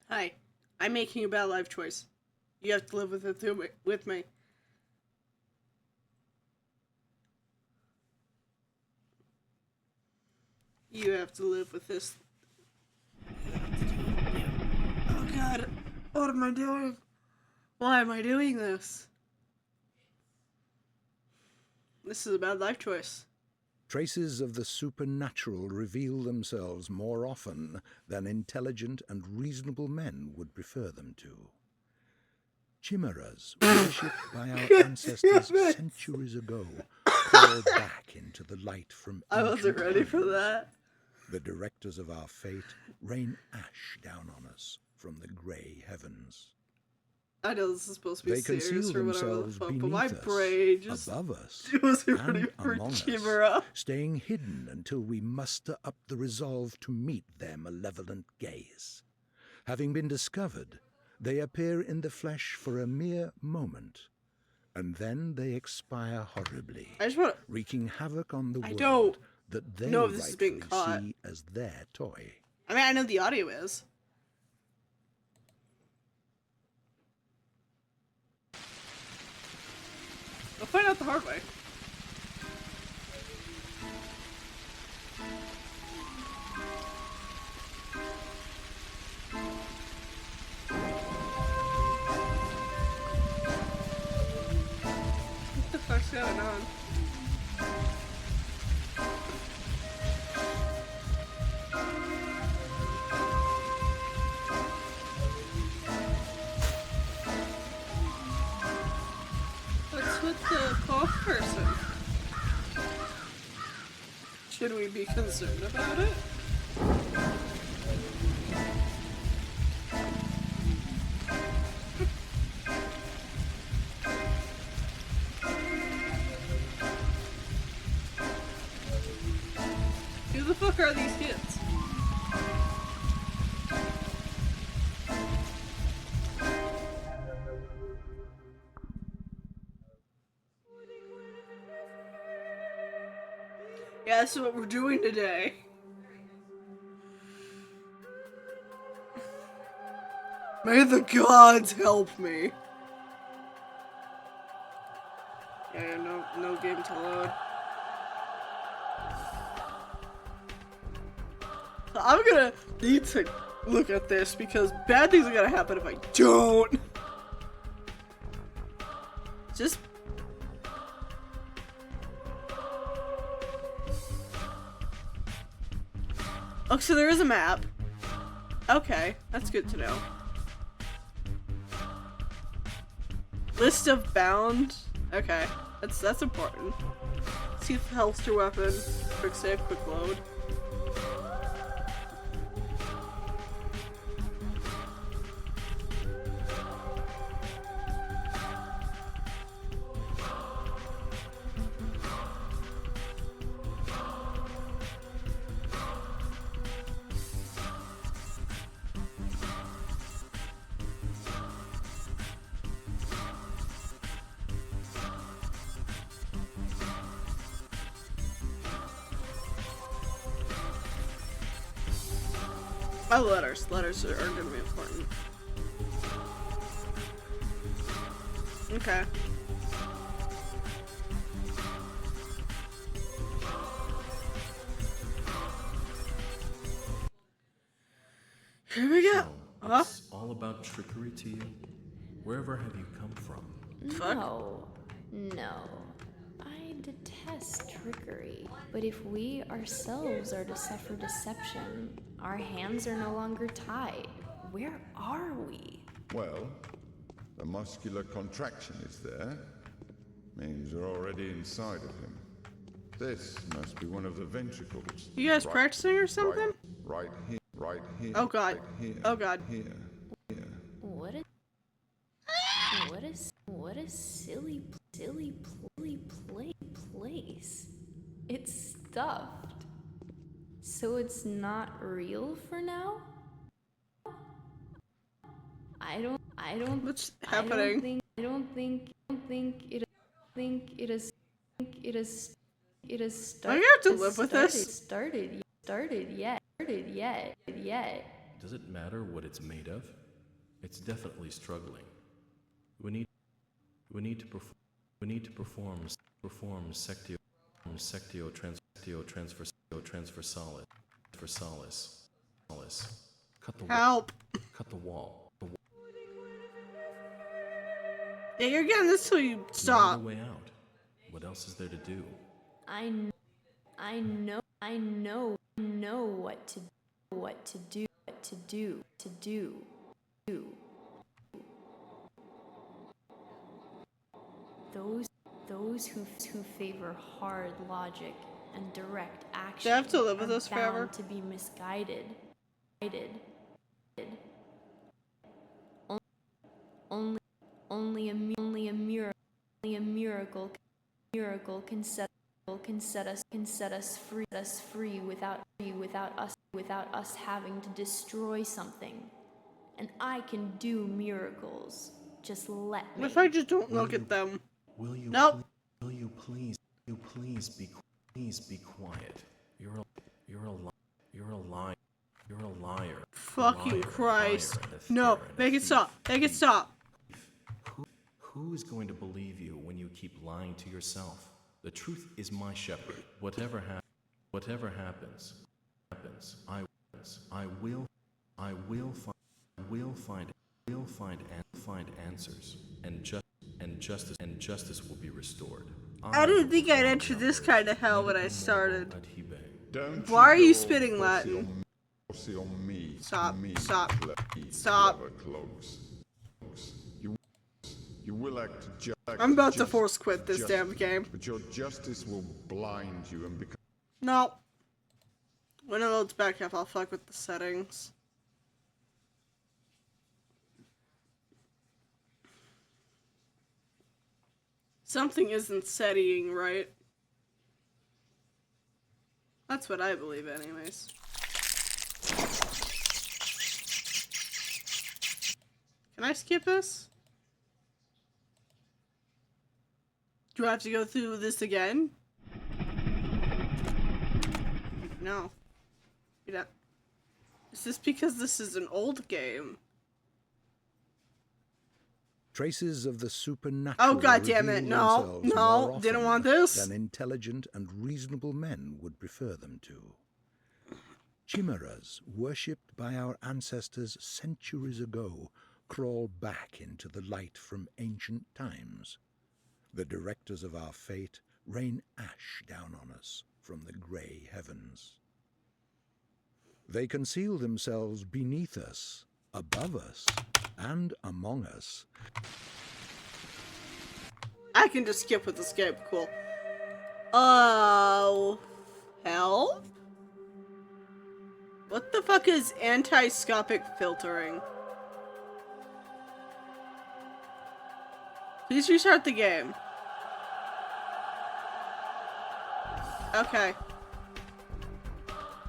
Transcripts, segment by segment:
Hi, I'm making a bad life choice. You have to live with it with me. You have to live with this. Oh god, what am I doing? Why am I doing this? This is a bad life choice. Traces of the supernatural reveal themselves more often than intelligent and reasonable men would prefer them to. Chimeras, worshipped by our ancestors centuries ago, pour back into the light from I wasn't ready for times. that. The directors of our fate rain ash down on us from the grey heavens. I know this is supposed to be They serious conceal or whatever the themselves fuck, beneath but my us, brain just above us, wasn't ready and for among us, Chimera. staying hidden until we muster up the resolve to meet their malevolent gaze. Having been discovered, they appear in the flesh for a mere moment, and then they expire horribly, wreaking havoc on the world that they rightfully see as their toy. I mean, I know the audio is. I'll find out the hard way. What the fuck's going on? What's with the cough person? Should we be concerned about it? Who the fuck are these kids? Yeah, this is what we're doing today. May the gods help me. Yeah, no game to load. So I'm gonna need to look at this because bad things are gonna happen if I don't. Just. Oh, so there is a map. Okay, that's good to know. List of bound. Okay, that's important. See if holster weapon. Quick save, quick load. Oh, letters. Letters are gonna be important. Okay. Here we go. So, it's all about trickery to you? Wherever have you come from? No. I detest trickery. But if we ourselves are to suffer deception, our hands are no longer tied. Where are we? Well, the muscular contraction is there. Means you're already inside of him. This must be one of the ventricles. You guys practicing or something? Right here. Right here. Oh god. Right here, Oh god. Here. Here. What a silly place. It's stuffed. So it's not real for now? I don't What's happening? I don't think it is Are you gonna have to live with this? started yet. Does it matter what it's made of? It's definitely struggling. We need to perform sectio transfer solace. Cut the Help! wall. Yeah, you're getting this till you No stop. other way out. What else is there to do? I know what to do. Those who favor hard logic and direct action Do I have to live with are this forever? bound to be misguided. Only a miracle can set us free without us having to destroy something. And I can do miracles. Just let me. What if I just don't look at them? Will you Nope. will you please be quiet? You're a liar. You're a liar. Fucking Liar, Christ. liar, and a No, thief, and a make it thief. stop. Make it stop. Who is going to believe you when you keep lying to yourself? The truth is my shepherd. Whatever happens, I will find answers, and justice will be restored. I didn't think I'd enter this kind of hell when I started. Don't Why are you go spitting fussy Latin? fussy on me. Stop, Me, stop, clever stop. cloaks. You will act I'm about to just- force quit this just- damn game. But your justice will blind you and become. No. When it loads back up, I'll fuck with the settings. Something isn't setting right. That's what I believe anyways. Can I skip this? Do I have to go through this again? No. You don't. Is this because this is an old game? Traces of the supernatural. Oh, God damn it. reveal No, themselves no, more didn't often want this. Than intelligent and reasonable men would prefer them to. Chimeras, worshipped by our ancestors centuries ago, crawl back into the light from ancient times. The directors of our fate rain ash down on us from the grey heavens. They conceal themselves beneath us, above us, and among us. I can just skip with this game. Cool. Oh. Help? What the fuck is anti-scopic filtering? Please restart the game. Okay.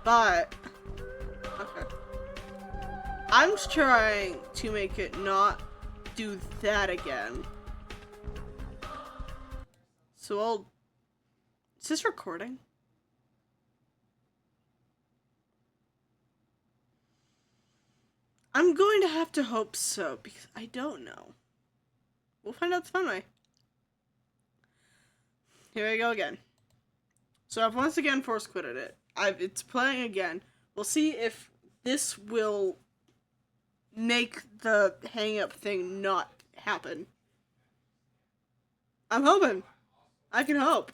But. Okay. I'm trying to make it not do that again. So I'll. Is this recording? I'm going to have to hope so, because I don't know. We'll find out the fun way. Here we go again. So I've once again force quitted it. It's playing again. We'll see if this will make the hang up thing not happen. I'm hoping. I can hope.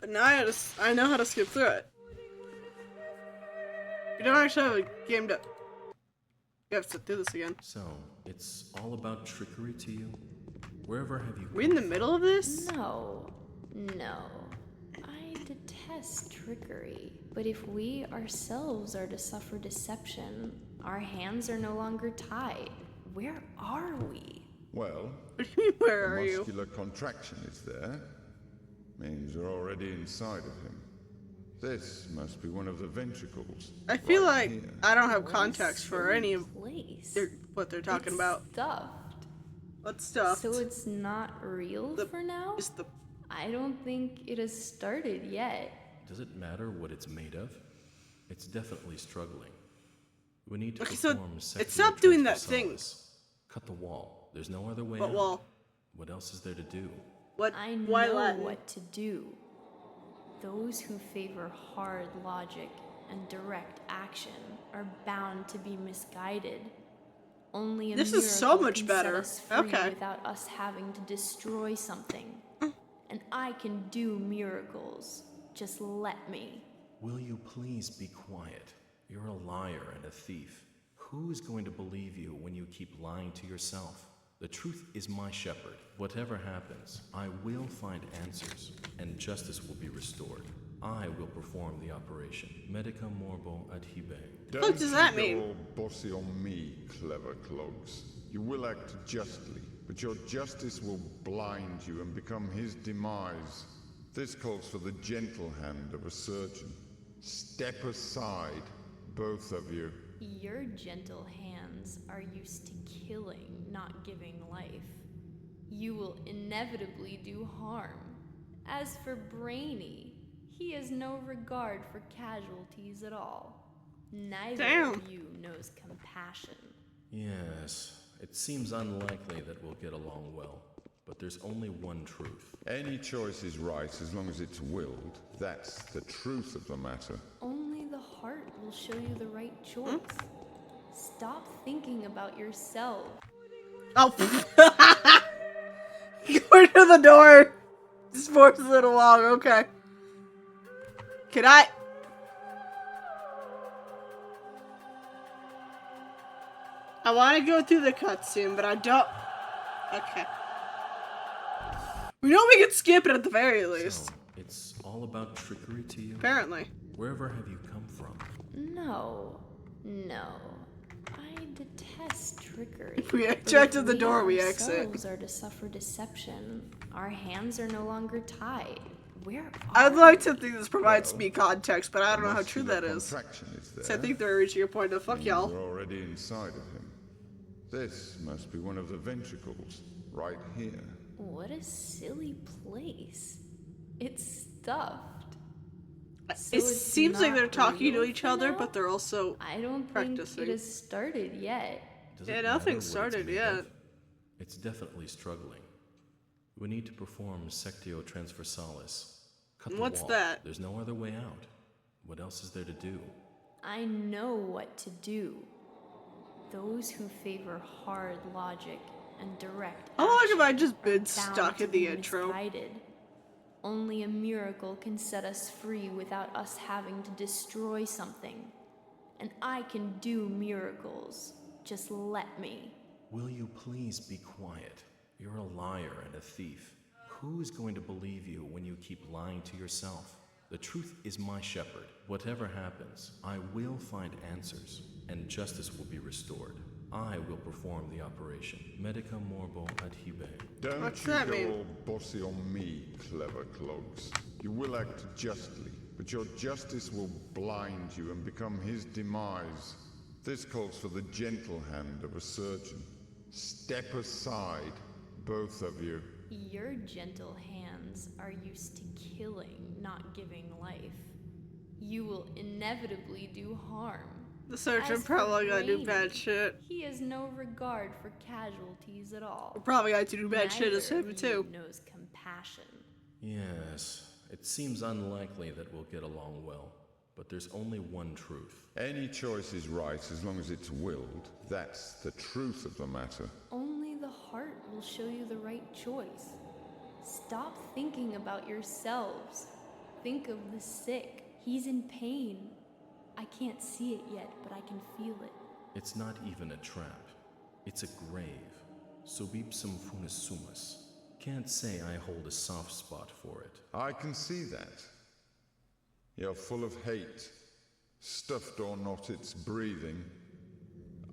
But now I know how to skip through it. You don't actually have a game to. You have to do this again. So, it's all about trickery to you? Wherever have you We're in the middle of this? No. I detest trickery. But if we ourselves are to suffer deception, our hands are no longer tied. Where are we? Well, What do you mean, where the are you? muscular contraction is there. Means you're already inside of him. This must be one of the ventricles. I feel right like here. I don't have context for any of Place. what they're talking about. Stuffed. What stuff? So it's not real for now? Is the I don't think it has started yet. Does it matter what it's made of? It's definitely struggling. We need to Okay, so perform it stopped doing that thing. transversalis. Cut the wall. There's no other way What out. wall? What else is there to do? What? I Why know Latin? what to do. Those who favor hard logic and direct action are bound to be misguided. Only a This is so miracle much can better. set us free Okay. without us having to destroy something. And I can do miracles. Just let me. Will you please be quiet? You're a liar and a thief. Who is going to believe you when you keep lying to yourself? The truth is my shepherd. Whatever happens, I will find answers, and justice will be restored. I will perform the operation. Medica morbo adhibe. What does that Don't you mean? go all bossy on me, clever clogs. You will act justly, but your justice will blind you and become his demise. This calls for the gentle hand of a surgeon. Step aside, both of you. Your gentle hands are used to killing, not giving life. You will inevitably do harm. As for Brainy, he has no regard for casualties at all. Neither Damn. of you knows compassion. Yes, it seems unlikely that we'll get along well, but there's only one truth. Any choice is right as long as it's willed. That's the truth of the matter. Only the heart will show you the right choice. Stop thinking about yourself. Oh. Going to the door. This force is a little long. Okay. Can I? I want to go through the cutscene, but I don't. Okay. We know we can skip it at the very least. So, it's all about trickery to you? Apparently. Wherever have you come from? No. I detest trickery. If we But eject if at the door, we exit. ourselves are to suffer deception, our hands are no longer tied. Where are I'd like to think this provides me context, but I don't know how true Muscular that is. contraction is there. So I think they're reaching a point of fuck y'all. You're already inside of him. This must be one of the ventricles, right here. What a silly place. It's stuffed. So It it's seems like not they're talking to real each for other, now? but they're also I don't practicing. think it has started yet. Does Yeah, it nothing matter what it's started made yet. of? It's definitely struggling. We need to perform sectio transversalis. Cut the What's wall. that? There's no other way out. What else is there to do? I know what to do. Those who favor hard logic and direct How long action have I just been are stuck bound to in the be intro? misguided. Only a miracle can set us free without us having to destroy something. And I can do miracles. Just let me. Will you please be quiet? You're a liar and a thief. Who is going to believe you when you keep lying to yourself? The truth is my shepherd. Whatever happens, I will find answers, and justice will be restored. I will perform the operation. Medica morbo adhibe. Don't What's you that go mean? all bossy on me, clever clogs. You will act justly, but your justice will blind you and become his demise. This calls for the gentle hand of a surgeon. Step aside, both of you. Your gentle hands are used to killing, not giving life. You will inevitably do harm. The surgeon As for probably gotta do Brainy, bad shit. He has no regard for casualties at all. Probably got to do bad shit as Neither him of too. you knows compassion. Yes, it seems unlikely that we'll get along well, but there's only one truth. Any choice is right as long as it's willed. That's the truth of the matter. Only the heart will show you the right choice. Stop thinking about yourselves. Think of the sick. He's in pain. I can't see it yet, but I can feel it. It's not even a trap. It's a grave. Subipsum funis sumus. Can't say I hold a soft spot for it. I can see that. You're full of hate. Stuffed or not, it's breathing.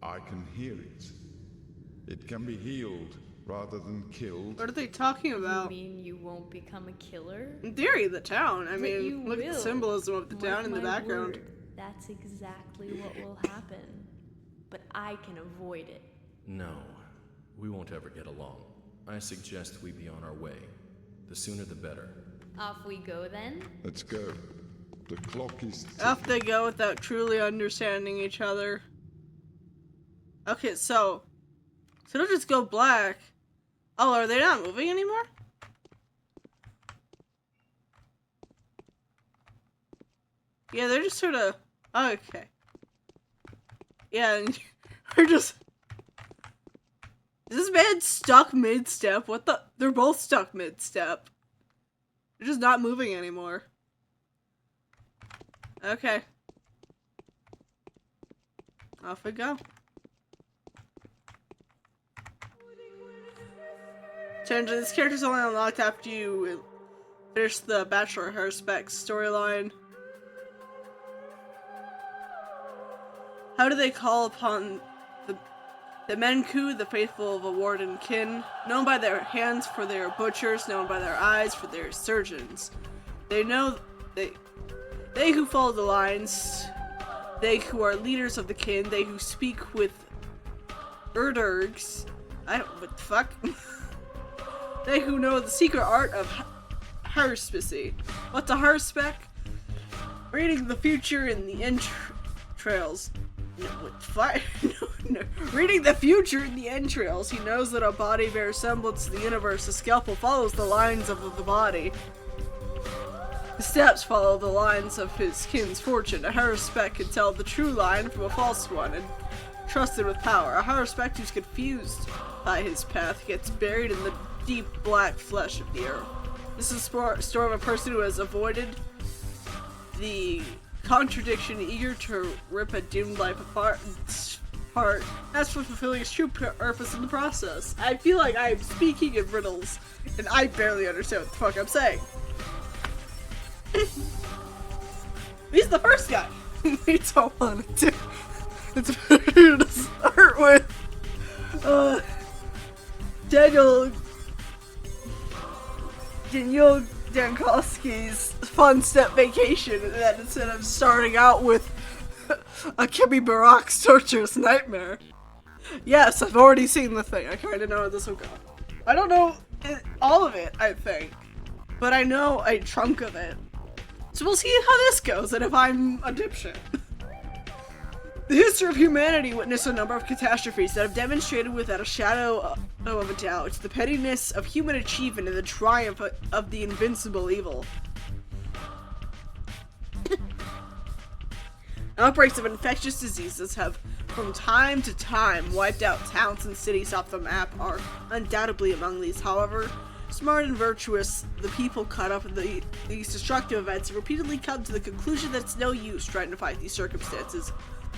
I can hear it. It can be healed rather than killed. What are they talking You about? mean you won't become a killer? In theory, the town. I But you mean, look at the will. symbolism of the Mark town in the my background. word, that's exactly what will happen. But I can avoid it. No, we won't ever get along. I suggest we be on our way. The sooner the better. Off we go then? Let's go. The clock is Off ticking. they go without truly understanding each other. Okay, so it'll just go black. Oh, are they not moving anymore? Yeah, they're just sort of... Oh, okay. Yeah, and we're just... Is this man stuck mid-step? What the... They're both stuck mid-step. They're just not moving anymore. Okay. Off we go. Change, this character's only unlocked after you finish the Bachelor Harspec storyline. How do they call upon the Menku, the faithful of a warden kin, known by their hands for their butchers, known by their eyes for their surgeons? They know they who follow the lines, they who are leaders of the kin, they who speak with Erdurgs. What the fuck? They who know the secret art of hairspicy. What's a harspec? Reading the future in the entrails. No, what the fuck? No. Reading the future in the entrails, he knows that a body bears semblance to the universe. A scalpel follows the lines of the body. His steps follow the lines of his kin's fortune. A harspec can tell the true line from a false one, and trusted with power. A harspec who's confused by his path gets buried in the deep black flesh of the earth. This is the story of a person who has avoided the contradiction, eager to rip a doomed life apart. That's for fulfilling his true purpose in the process. I feel like I am speaking in riddles, and I barely understand what the fuck I'm saying. He's the first guy. We don't want to. It's better to start with Daniel Jankowski's Fun Step Vacation, and then instead of starting out with a Kimmy Barak's Torturous Nightmare. Yes, I've already seen the thing. I kind of know how this will go. I don't know all of it, I think, but I know a chunk of it. So we'll see how this goes, and if I'm a dipshit. The history of humanity witnessed a number of catastrophes that have demonstrated without a shadow of a doubt the pettiness of human achievement and the triumph of the invincible evil. Outbreaks of infectious diseases have, from time to time, wiped out towns and cities off the map are undoubtedly among these. However, smart and virtuous, the people caught up in these destructive events have repeatedly come to the conclusion that it's no use trying to fight these circumstances.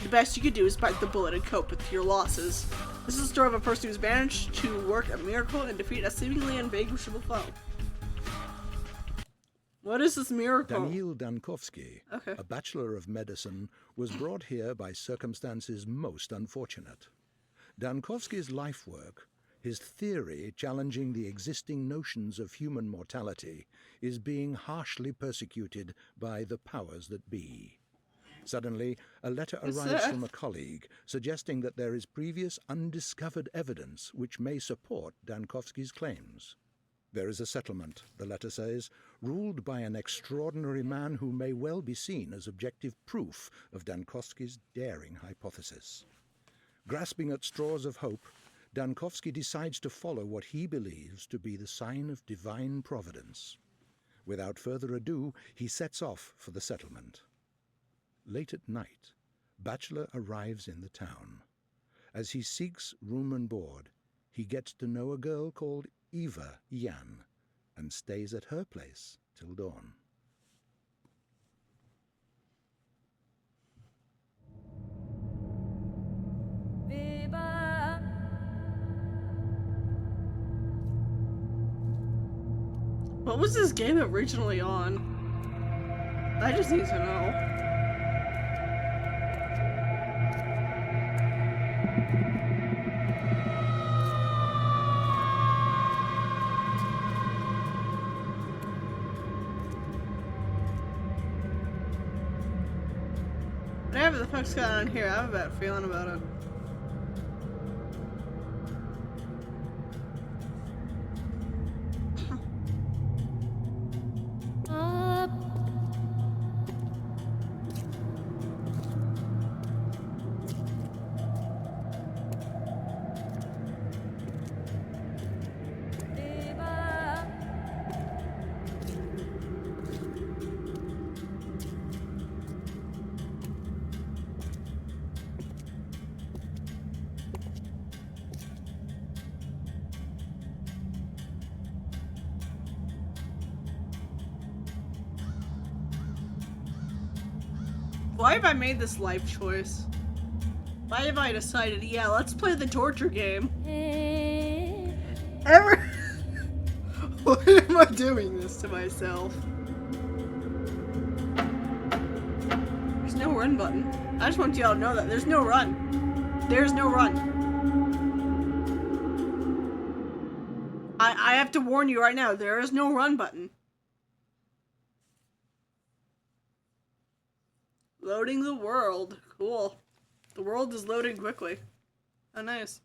The best you can do is bite the bullet and cope with your losses. This is the story of a person who's managed to work a miracle and defeat a seemingly unvanquishable foe. What is this miracle? Daniil Dankovsky, Okay. a Bachelor of Medicine, was brought here by circumstances most unfortunate. Dankovsky's life work, his theory challenging the existing notions of human mortality, is being harshly persecuted by the powers that be. Suddenly, a letter arrives from a colleague suggesting that there is previous undiscovered evidence which may support Dankovsky's claims. There is a settlement, the letter says, ruled by an extraordinary man who may well be seen as objective proof of Dankovsky's daring hypothesis. Grasping at straws of hope, Dankovsky decides to follow what he believes to be the sign of divine providence. Without further ado, he sets off for the settlement. Late at night, Bachelor arrives in the town. As he seeks room and board, he gets to know a girl called Eva Yan and stays at her place till dawn. What was this game originally on? I just need to know. Whatever the fuck's going on here, I have a bad feeling about it. Why have I made this life choice? Why have I decided, yeah, let's play the torture game? Ever? Why am I doing this to myself? There's no run button. I just want y'all to know that there's no run. There's no run. I have to warn you right now, there is no run button. Loading the world. Cool. The world is loading quickly. Oh, nice.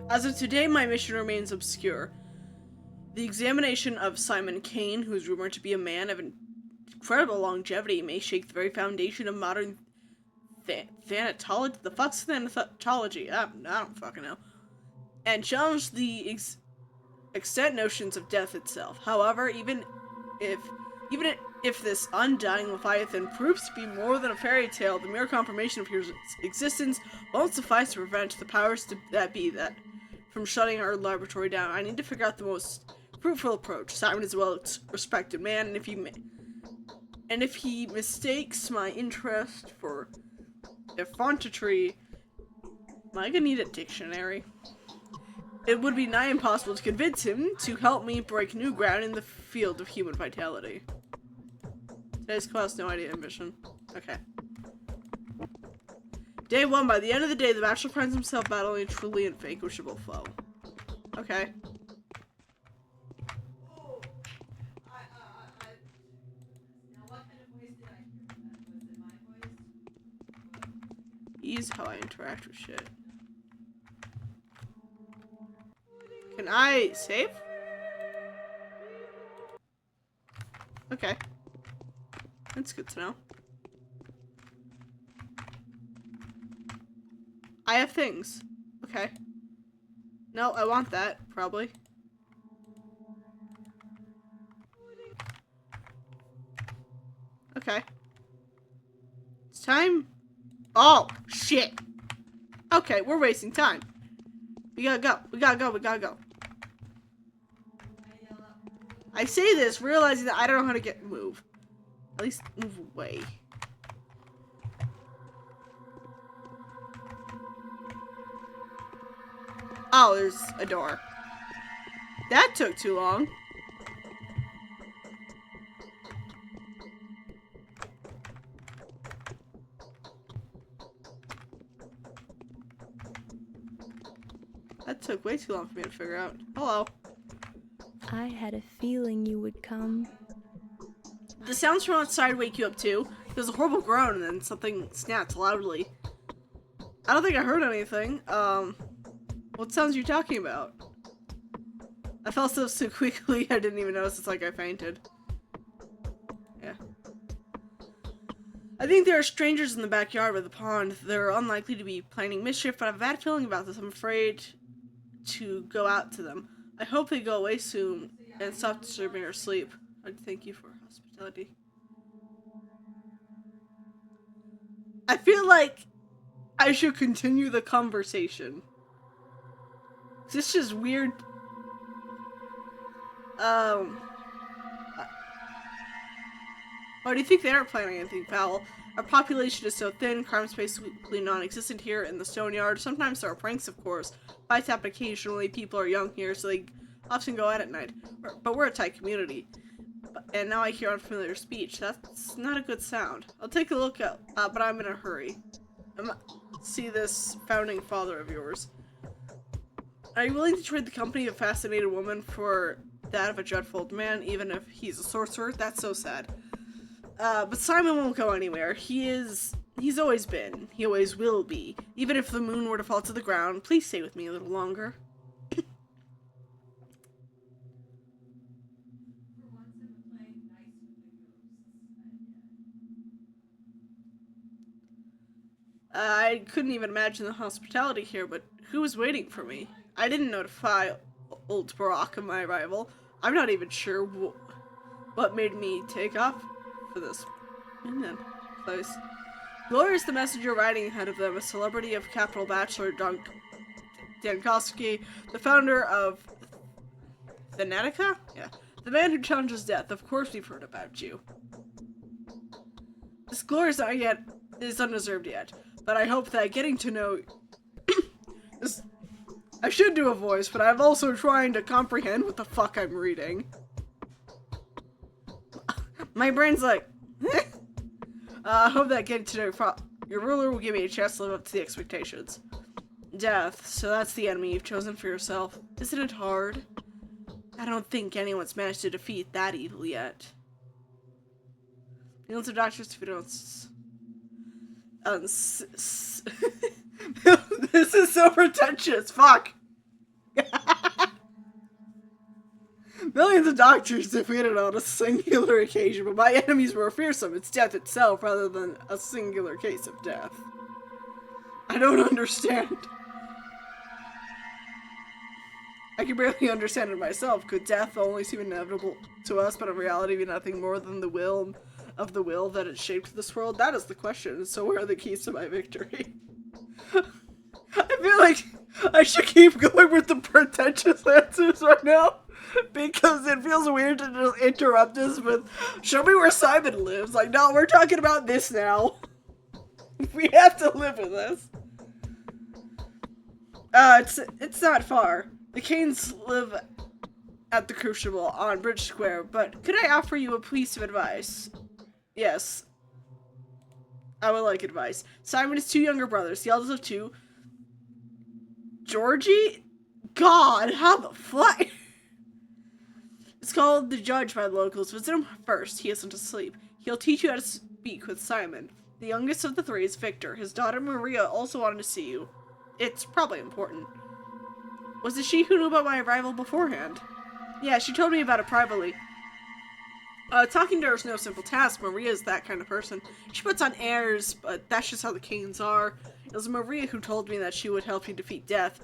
As of today, my mission remains obscure. The examination of Simon Kane, who is rumored to be a man of incredible longevity, may shake the very foundation of modern thanatology. The fuck's thanatology? I don't fucking know. And challenge the extant notions of death itself. However, even if this undying Leviathan proves to be more than a fairy tale, the mere confirmation of his existence won't suffice to prevent the powers that be from shutting our laboratory down. I need to figure out the most fruitful approach. Simon is a well-respected man, and if he mistakes my interest for effrontery, am I gonna need a dictionary? It would be nigh impossible to convince him to help me break new ground in the field of human vitality. Today's class, no idea ambition. Okay. Day 1, by the end of the day, the Bachelor finds himself battling a truly invanquishable foe. Okay. Ease how I interact with shit. Can I save? Okay. That's good to know. I have things. Okay. No, I want that, probably. Okay. It's time. Oh, shit. Okay, we're wasting time. We gotta go. We gotta go. We gotta go. I say this realizing that I don't know how to move. At least move away. Oh, there's a door. That took too long. That took way too long for me to figure out. Hello. I had a feeling you would come. The sounds from outside wake you up too. There's a horrible groan and then something snaps loudly. I don't think I heard anything. What sounds are you talking about? I fell asleep so quickly I didn't even notice. It's like I fainted. Yeah. I think there are strangers in the backyard of the pond. They're unlikely to be planning mischief, but I have a bad feeling about this. I'm afraid to go out to them. I hope they go away soon and stop disturbing our sleep. I'd thank you for hospitality. I feel like I should continue the conversation. This is weird. Why do you think they aren't planning anything foul? Our population is so thin, crime is basically non-existent here in the Stone Yard. Sometimes there are pranks, of course. Fights happen occasionally. People are young here, so they often go out at night. But we're a tight community. And now I hear unfamiliar speech. That's not a good sound. I'll take a look at, but I'm in a hurry. See this founding father of yours. Are you willing to trade the company of a fascinated woman for that of a dreadful old man, even if he's a sorcerer? That's so sad. But Simon won't go anywhere. He's always been. He always will be. Even if the moon were to fall to the ground, please stay with me a little longer. I couldn't even imagine the hospitality here, but who was waiting for me? I didn't notify old Barack of my arrival. I'm not even sure what made me take off for this place. Gloria is the messenger riding ahead of them, a celebrity of Capital Bachelor Dankowski, the founder of Thanatica? Yeah. The man who challenges death. Of course we've heard about you. This glory is undeserved yet, but I hope that getting to know this, I should do a voice, but I'm also trying to comprehend what the fuck I'm reading. My brain's like, I hope that getting to know your ruler will give me a chance to live up to the expectations. Death, so that's the enemy you've chosen for yourself. Isn't it hard? I don't think anyone's managed to defeat that evil yet. Millions of doctors, if you don't... This is so pretentious, fuck! Millions of doctors defeated on a singular occasion, but my enemies were fearsome. It's death itself rather than a singular case of death. I don't understand. I can barely understand it myself. Could death only seem inevitable to us, but in reality be nothing more than the will of the will that has shaped this world? That is the question. So where are the keys to my victory? I feel like I should keep going with the pretentious answers right now, because it feels weird to just interrupt us with, show me where Simon lives. Like, no, we're talking about this now. We have to live with this. It's not far. The Canes live at the Crucible on Bridge Square, but could I offer you a piece of advice? Yes. I would like advice. Simon has 2 younger brothers, the eldest of 2. Georgie? God, how the fuck? It's called The Judge by the locals. Visit him first. He isn't asleep. He'll teach you how to speak with Simon. The youngest of the 3 is Victor. His daughter Maria also wanted to see you. It's probably important. Was it she who knew about my arrival beforehand? Yeah, she told me about it privately. Talking to her is no simple task. Maria's that kind of person. She puts on airs, but that's just how the Canes are. It was Maria who told me that she would help you defeat death.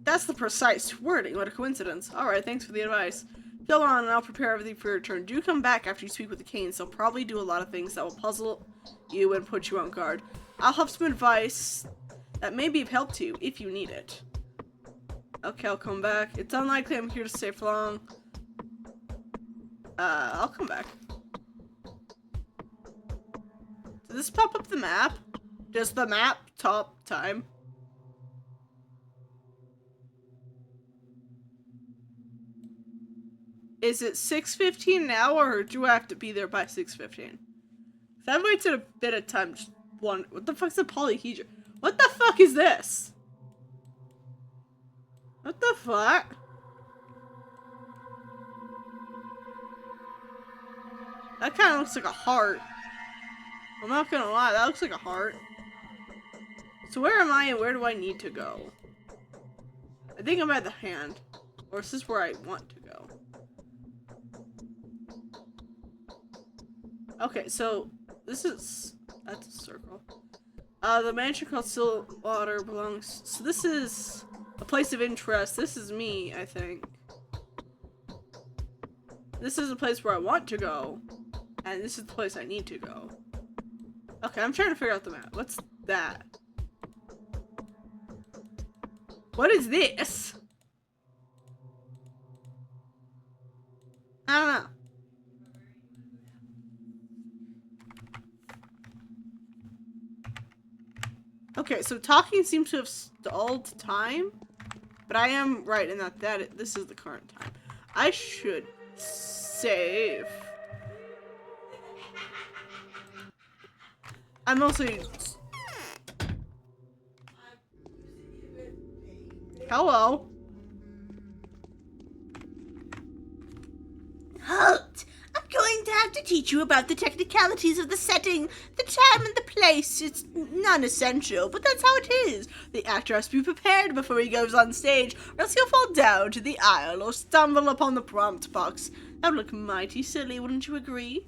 That's the precise wording. What a coincidence. Alright, thanks for the advice. Go on and I'll prepare everything for your return. Do come back after you speak with the Canes. They'll probably do a lot of things that will puzzle you and put you on guard. I'll have some advice that may be of help to you if you need it. Okay, I'll come back. It's unlikely I'm here to stay for long. I'll come back. Does this pop up the map? Does the map top time? Is it 6:15 now, or do I have to be there by 6:15? That wasted a bit of time. Just one. What the fuck's a polyhedron? What the fuck is this? What the fuck? That kind of looks like a heart. I'm not gonna lie, that looks like a heart. So where am I and where do I need to go? I think I'm at the hand. Or is this where I want to go? Okay, so this is... that's a circle. The mansion called Stillwater belongs... so this is a place of interest. This is me, I think. This is a place where I want to go. And this is the place I need to go. Okay, I'm trying to figure out the map. What's that? What is this? I don't know. Okay, so talking seems to have stalled time, but I am right in that this is the current time. I should save. I'm mostly... hello? Halt! I'm going to have to teach you about the technicalities of the setting, the time and the place. It's non-essential, but that's how it is. The actor has to be prepared before he goes on stage, or else he'll fall down to the aisle or stumble upon the prompt box. That would look mighty silly, wouldn't you agree?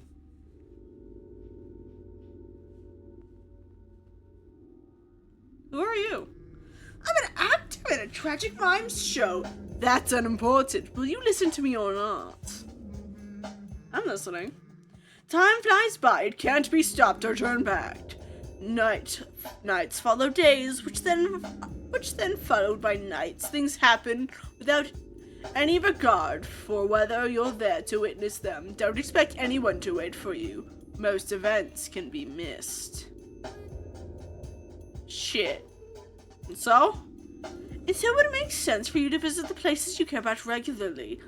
Who are you? I'm an actor in a tragic mimes show. That's unimportant. Will you listen to me or not? I'm listening. Time flies by. It can't be stopped or turned back. Nights follow days, which then followed by nights. Things happen without any regard for whether you're there to witness them. Don't expect anyone to wait for you. Most events can be missed. Shit. And so it makes sense for you to visit the places you care about regularly.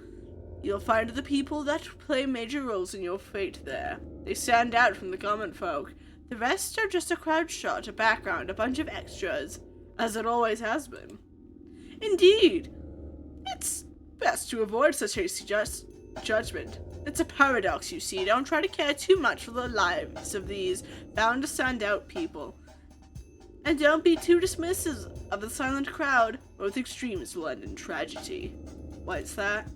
You'll find the people that play major roles in your fate there. They stand out from the common folk. The rest are just a crowd shot, a background, a bunch of extras, as it always has been. Indeed, it's best to avoid such hasty judgment. It's a paradox, you see. Don't try to care too much for the lives of these bound to stand out people. And don't be too dismissive of the silent crowd. Both extremes will end in tragedy. What's that?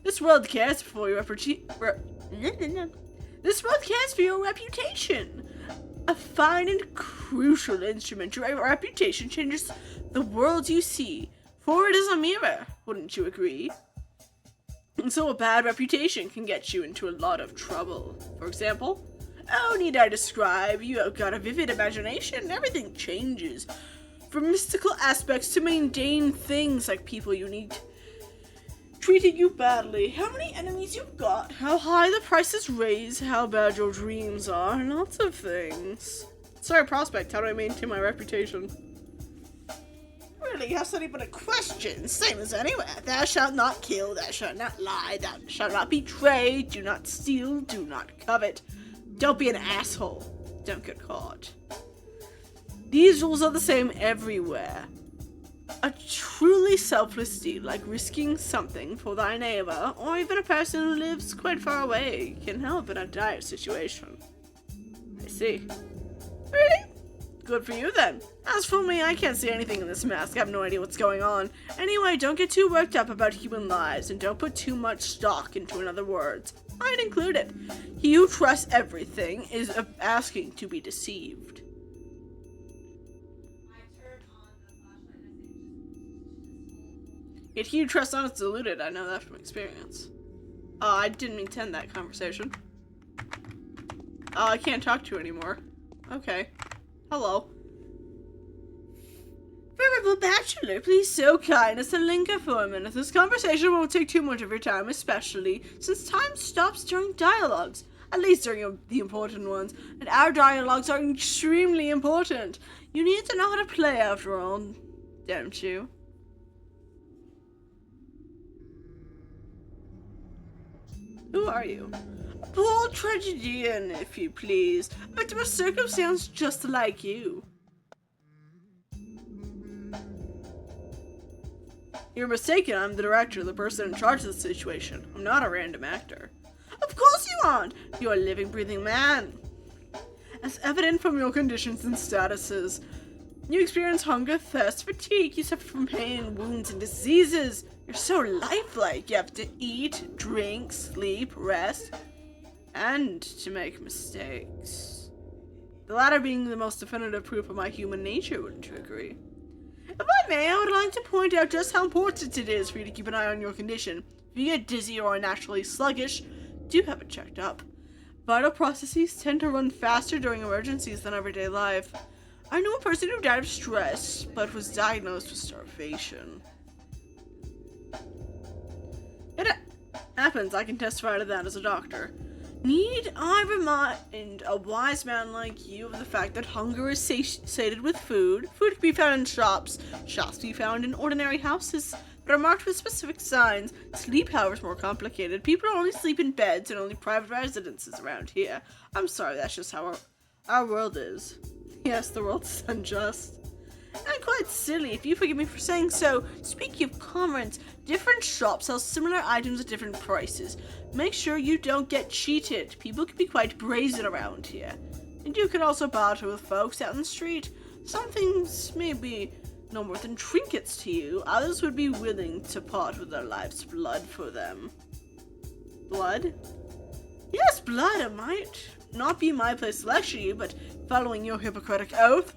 This world cares for your This world cares for your reputation. A fine and crucial instrument. Your reputation changes the world you see, for it is a mirror. Wouldn't you agree? And so a bad reputation can get you into a lot of trouble. For example, oh, need I describe? You have got a vivid imagination. Everything changes. From mystical aspects to mundane things like people you need treating you badly, how many enemies you've got, how high the prices raise, how bad your dreams are, and lots of things. Sorry, Prospect, how do I maintain my reputation? Really, how's anyone a question? Same as anywhere. Thou shalt not kill, thou shalt not lie, thou shalt not betray, do not steal, do not covet. Don't be an asshole. Don't get caught. These rules are the same everywhere. A truly selfless deed, like risking something for thy neighbor, or even a person who lives quite far away, can help in a dire situation. I see. Really? Good for you then. As for me, I can't see anything in this mask. I have no idea what's going on. Anyway, don't get too worked up about human lives, and don't put too much stock into another words. I'd include it. He who trusts everything is asking to be deceived. Yet he who trusts none is deluded. I know that from experience. I didn't intend that conversation. I can't talk to you anymore. Okay. Hello. Venerable Bachelor, please so kind as to linger for a minute. This conversation won't take too much of your time, especially since time stops during dialogues. At least during the important ones. And our dialogues are extremely important. You need to know how to play after all, don't you? Who are you? A poor tragedian, if you please. A victim of circumstance just like you. You're mistaken. I'm the director, the person in charge of the situation. I'm not a random actor. Of course you aren't. You're a living, breathing man. As evident from your conditions and statuses, you experience hunger, thirst, fatigue. You suffer from pain, wounds, and diseases. You're so lifelike. You have to eat, drink, sleep, rest, and to make mistakes. The latter being the most definitive proof of my human nature, wouldn't you agree? If I may, I would like to point out just how important it is for you to keep an eye on your condition. If you get dizzy or are naturally sluggish, do have it checked up. Vital processes tend to run faster during emergencies than everyday life. I know a person who died of stress, but was diagnosed with starvation. It happens, I can testify to that as a doctor. Need I remind a wise man like you of the fact that hunger is sated with food? Food can be found in shops. Shops can be found in ordinary houses that are marked with specific signs. Sleep, however, is more complicated. People only sleep in beds and only private residences around here. I'm sorry, that's just how our world is. Yes, the world's unjust. And quite silly, if you forgive me for saying so. Speaking of commerce, different shops sell similar items at different prices. Make sure you don't get cheated. People can be quite brazen around here. And you can also barter with folks out in the street. Some things may be no more than trinkets to you. Others would be willing to part with their life's blood for them. Blood? Yes, blood. It might not be my place to lecture you, but following your Hippocratic oath,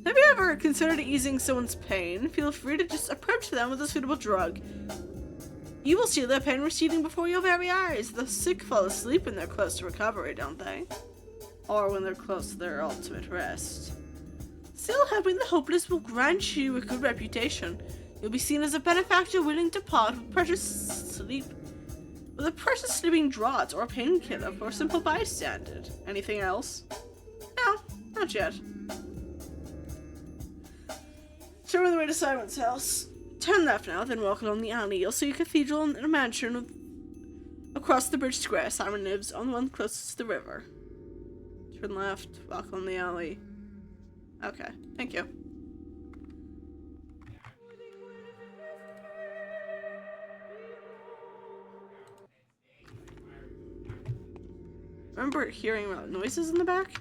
have you ever considered easing someone's pain? Feel free to just approach them with a suitable drug. You will see their pain receding before your very eyes. The sick fall asleep when they're close to recovery, don't they? or when they're close to their ultimate rest. Still, helping the hopeless will grant you a good reputation. You'll be seen as a benefactor willing to part with a precious sleeping draught or a painkiller for a simple bystander. Anything else? No, not yet. Show me the way to Simon's house. Turn left now, then walk along the alley. You'll see a cathedral and a mansion across the bridge square. Simon lives on the one closest to the river. Turn left, walk along the alley. Okay, thank you. Remember hearing noises in the back?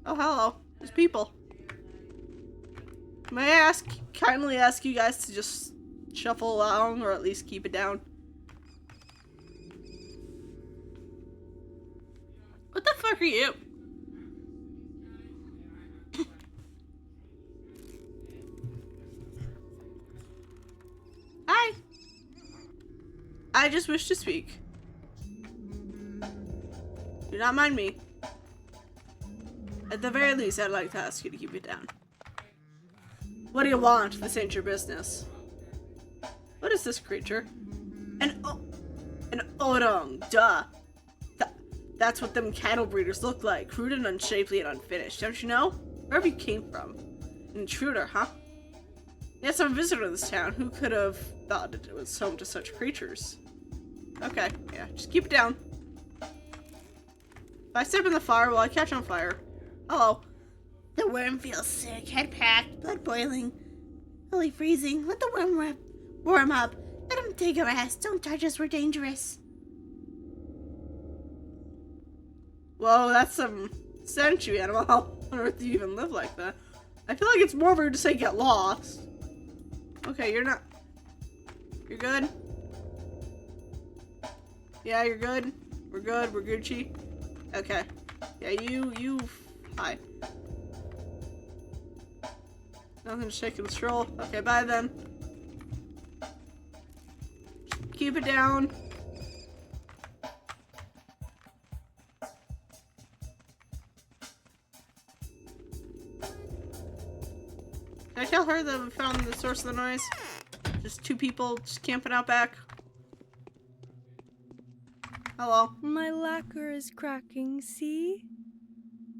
Oh, hello. There's people. May I kindly ask you guys to just shuffle along, or at least keep it down? What the fuck are you? Hi. I just wish to speak. Do not mind me. At the very least, I'd like to ask you to keep it down. What do you want? This ain't your business. What is this creature? An orang, duh. That's what them cattle breeders look like. Crude and unshapely and unfinished, don't you know? Wherever you came from. An intruder, huh? Yes, I'm a visitor to this town. Who could have thought it was home to such creatures? Okay, yeah, just keep it down. If I step in the fire, will I catch on fire? Hello. The worm feels sick, head packed, blood boiling, fully freezing. Let the worm warm up. Let him take a rest. Don't touch us, we're dangerous. Whoa, that's some sensu animal. How on earth do you even live like that? I feel like it's more rude to say get lost. Okay, you're not... You're good? Yeah, you're good? We're good? We're Gucci? Okay. Yeah, you... Hi. Nothing to shake and stroll. Okay, bye then. Keep it down. Did I tell her that we found the source of the noise? Just two people just camping out back. Hello. My lacquer is cracking, see?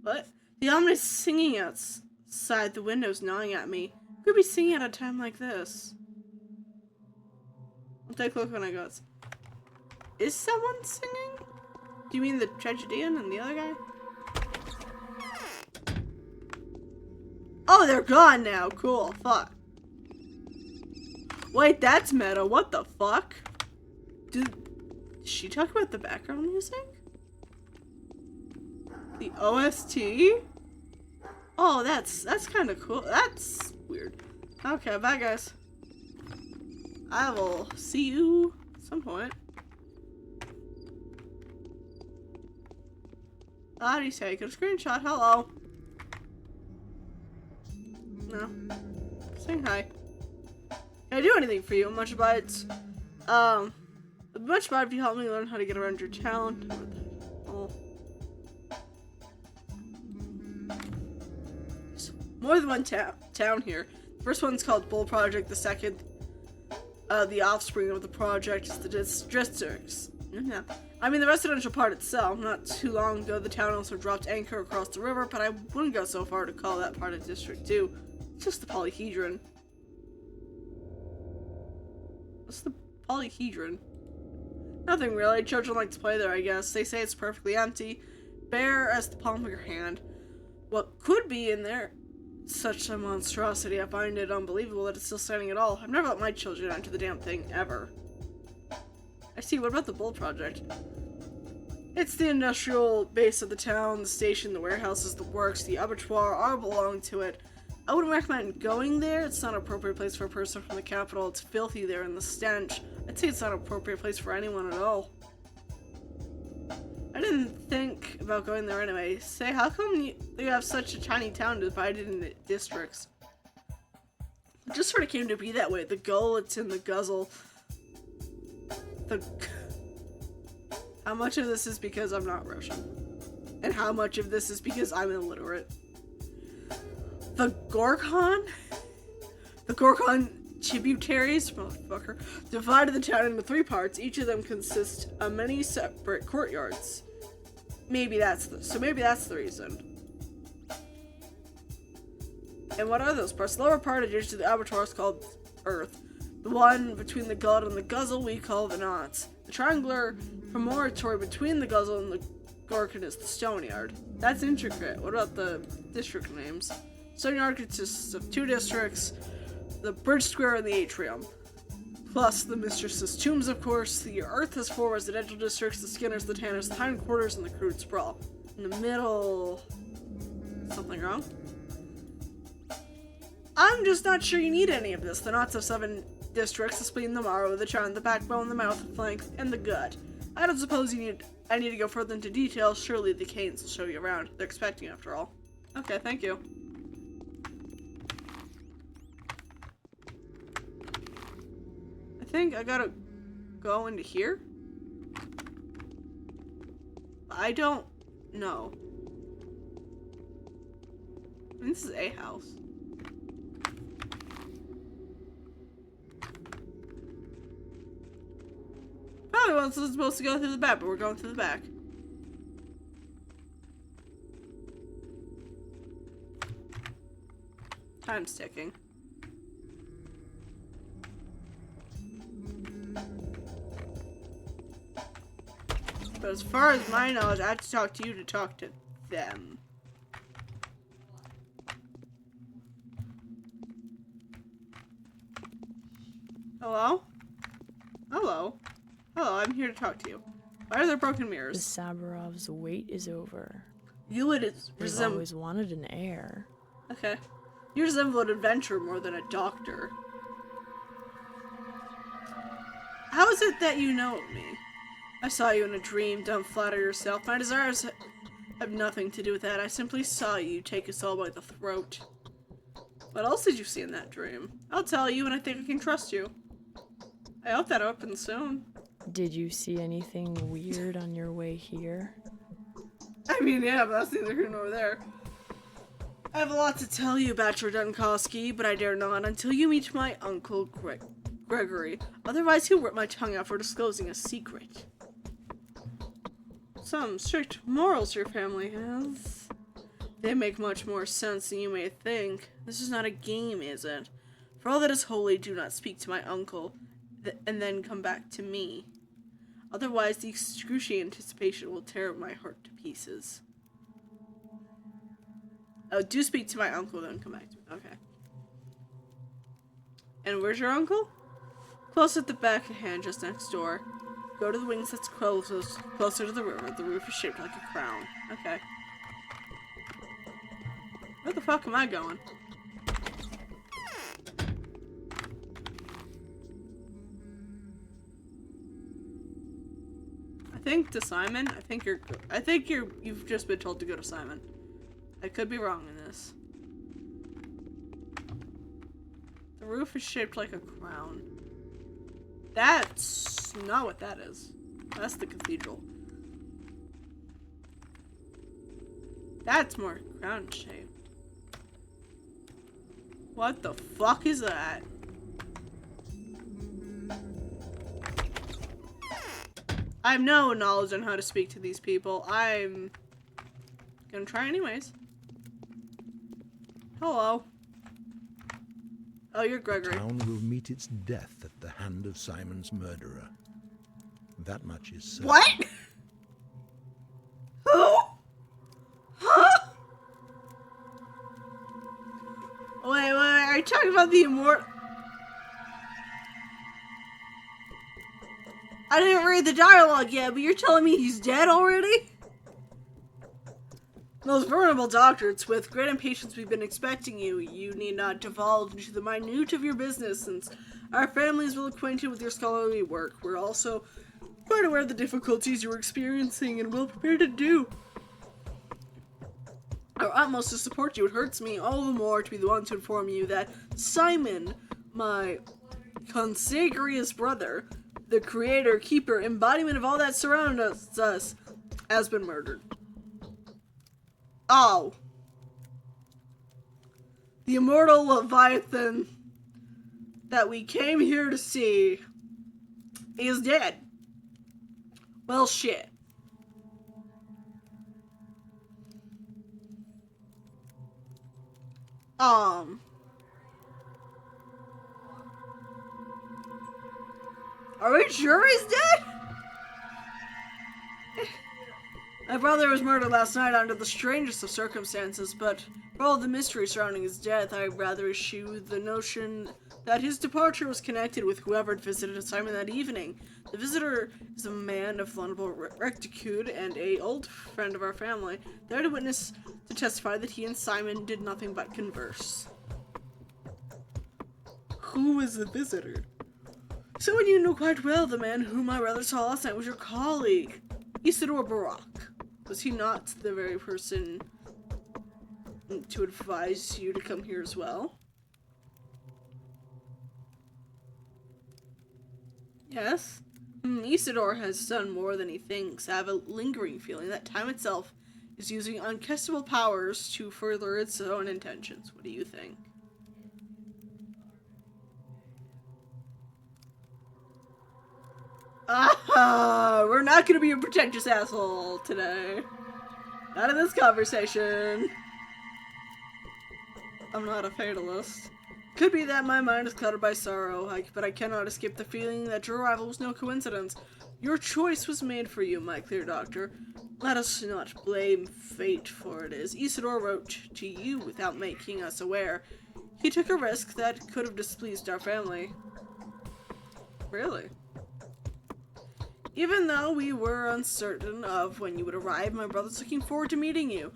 What? The ominous singing outside the windows gnawing at me. Who could be singing at a time like this? I'll take a look when I go. Is someone singing? Do you mean the tragedian and the other guy? Oh, they're gone now. Cool. Fuck. Wait, that's meta. What the fuck? Did she talk about the background music? The OST? Oh, that's kind of cool. That's weird. Okay, bye guys. I will see you at some point. How do you take a screenshot? Hello. No. Saying hi. Can I do anything for you? Much obliged. Much obliged if you help me learn how to get around your town. Oh. More than one town here. The first one's called Bull Project. The second, the offspring of the project, is the districts. Yeah. I mean, the residential part itself. Not too long ago, the town also dropped anchor across the river, but I wouldn't go so far to call that part of District 2. It's just the polyhedron. What's the polyhedron? Nothing really. Children like to play there, I guess. They say it's perfectly empty, bare as the palm of your hand. What could be in there? Such a monstrosity. I find it unbelievable that it's still standing at all. I've never let my children enter the damn thing, ever. I see. What about the Bull Project? It's the industrial base of the town, the station, the warehouses, the works, the abattoir all belong to it. I wouldn't recommend going there. It's not an appropriate place for a person from the capital. It's filthy there in the stench. I'd say it's not an appropriate place for anyone at all. I didn't think about going there anyway. Say, how come you have such a tiny town divided into districts? It just sort of came to be that way. The gull, it's in the guzzle. How much of this is because I'm not Russian? And how much of this is because I'm illiterate? The Gorkon tributaries, motherfucker, divided the town into 3 parts. Each of them consists of many separate courtyards. Maybe that's the reason. And what are those parts? The lower part adjacent to the abattoir is called Earth. The one between the gullet and the guzzle we call the knots. The triangular promontory between the guzzle and the Gorkon is the Stoneyard. That's intricate. What about the district names? Stoneyard consists of 2 districts, the Bridge Square and the Atrium. Plus the Mistress's Tombs, of course. The Earth has 4 residential districts, the Skinners, the Tanners, the Hindquarters, and the Crude Sprawl. In the middle... Something wrong? I'm just not sure you need any of this. The knots have 7 districts, the spleen, the marrow, the chine, the backbone, the mouth, the flank, and the gut. I don't suppose I need to go further into detail. Surely the Canes will show you around. They're expecting you, after all. Okay, thank you. I think I gotta go into here? I don't know. I mean, this is a house. Probably wasn't supposed to go through the back, but we're going through the back. Time's ticking. But as far as my knowledge, I have to talk to you to talk to them. Hello? Hello? Hello, I'm here to talk to you. Why are there broken The mirrors? Saburov's wait is over. You would They've resemble... always wanted an heir. Okay. You resemble an adventurer more than a doctor. How is it that you know of me? I saw you in a dream. Don't flatter yourself. My desires have nothing to do with that. I simply saw you take us all by the throat. What else did you see in that dream? I'll tell you, and I think I can trust you. I hope that opens soon. Did you see anything weird on your way here? I mean, yeah, but that's neither here nor there. I have a lot to tell you, Bachelor Dunkowski, but I dare not until you meet my uncle, Gregory. Otherwise, he'll rip my tongue out for disclosing a secret. Some strict morals your family has. They make much more sense than you may think. This is not a game, is it? For all that is holy, do not speak to my uncle, and then come back to me. Otherwise, the excruciating anticipation will tear my heart to pieces. Oh, do speak to my uncle, then come back to me. Okay. And where's your uncle? Close at the back of hand, just next door. Go to the wings that's closer to the river. The roof is shaped like a crown. Okay. Where the fuck am I going? I think to Simon. You've just been told to go to Simon. I could be wrong in this. The roof is shaped like a crown. That's not what that is. That's the cathedral. That's more crown shaped. What the fuck is that? I have no knowledge on how to speak to these people. I'm gonna try anyways. Hello. Oh, you're Gregory. Town will meet its death at the hand of Simon's murderer. That much is certain. What? Who? Huh? Wait, are you talking about the immortal? I didn't read the dialogue yet, but you're telling me he's dead already? Most vulnerable doctor, it's with great impatience we've been expecting you. You need not divulge into the minute of your business, since our family is well acquainted with your scholarly work. We're also quite aware of the difficulties you're experiencing and well prepared to do our utmost to support you. It hurts me all the more to be the one to inform you that Simon, my consanguineous brother, the creator, keeper, embodiment of all that surrounds us, has been murdered. Oh. The immortal Leviathan that we came here to see is dead. Well, shit. Are we sure he's dead? My brother was murdered last night under the strangest of circumstances, but for all the mystery surrounding his death, I'd rather eschew the notion that his departure was connected with whoever had visited Simon that evening. The visitor is a man of vulnerable rectitude and a old friend of our family, there to witness to testify that he and Simon did nothing but converse. Who was the visitor? Someone you know quite well. The man whom my brother saw last night was your colleague, Isidore Barak. Was he not the very person to advise you to come here as well? Yes? Isidore has done more than he thinks. I have a lingering feeling that time itself is using unguessable powers to further its own intentions. What do you think? We're not gonna be a pretentious asshole today. Not in this conversation. I'm not a fatalist. Could be that my mind is clouded by sorrow, but I cannot escape the feeling that your arrival was no coincidence. Your choice was made for you, my clear doctor. Let us not blame fate for it is. Isidore wrote to you without making us aware. He took a risk that could have displeased our family. Really? Even though we were uncertain of when you would arrive, my brother's looking forward to meeting you.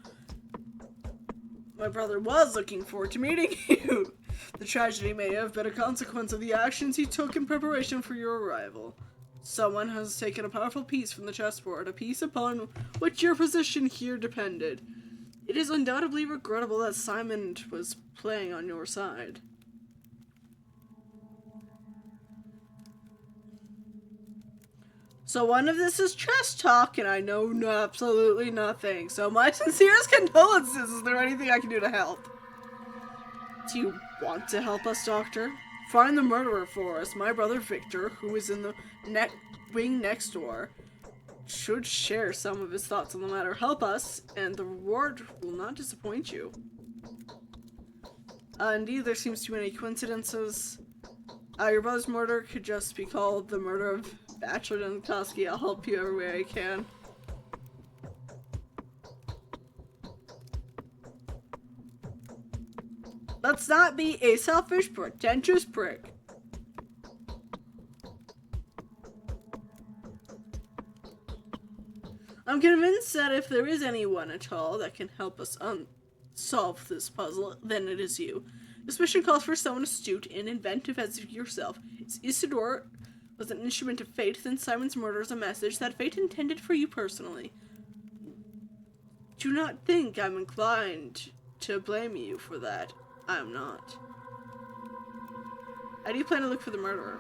My brother was looking forward to meeting you. The tragedy may have been a consequence of the actions he took in preparation for your arrival. Someone has taken a powerful piece from the chessboard, a piece upon which your position here depended. It is undoubtedly regrettable that Simon was playing on your side. So one of this is chess talk, and I know absolutely nothing. So my sincerest condolences. Is there anything I can do to help? Do you want to help us, Doctor? Find the murderer for us. My brother Victor, who is in the wing next door, should share some of his thoughts on the matter. Help us, and the reward will not disappoint you. Indeed, there seems to be many coincidences. Your brother's murder could just be called the murder of Bachelor Dunkowski. I'll help you every way I can. Let's not be a selfish, pretentious prick. I'm convinced that if there is anyone at all that can help us solve this puzzle, then it is you. This mission calls for someone astute and inventive as yourself. Isidore was an instrument of fate, then Simon's murder is a message that fate intended for you personally. Do not think I'm inclined to blame you for that. I am not. How do you plan to look for the murderer?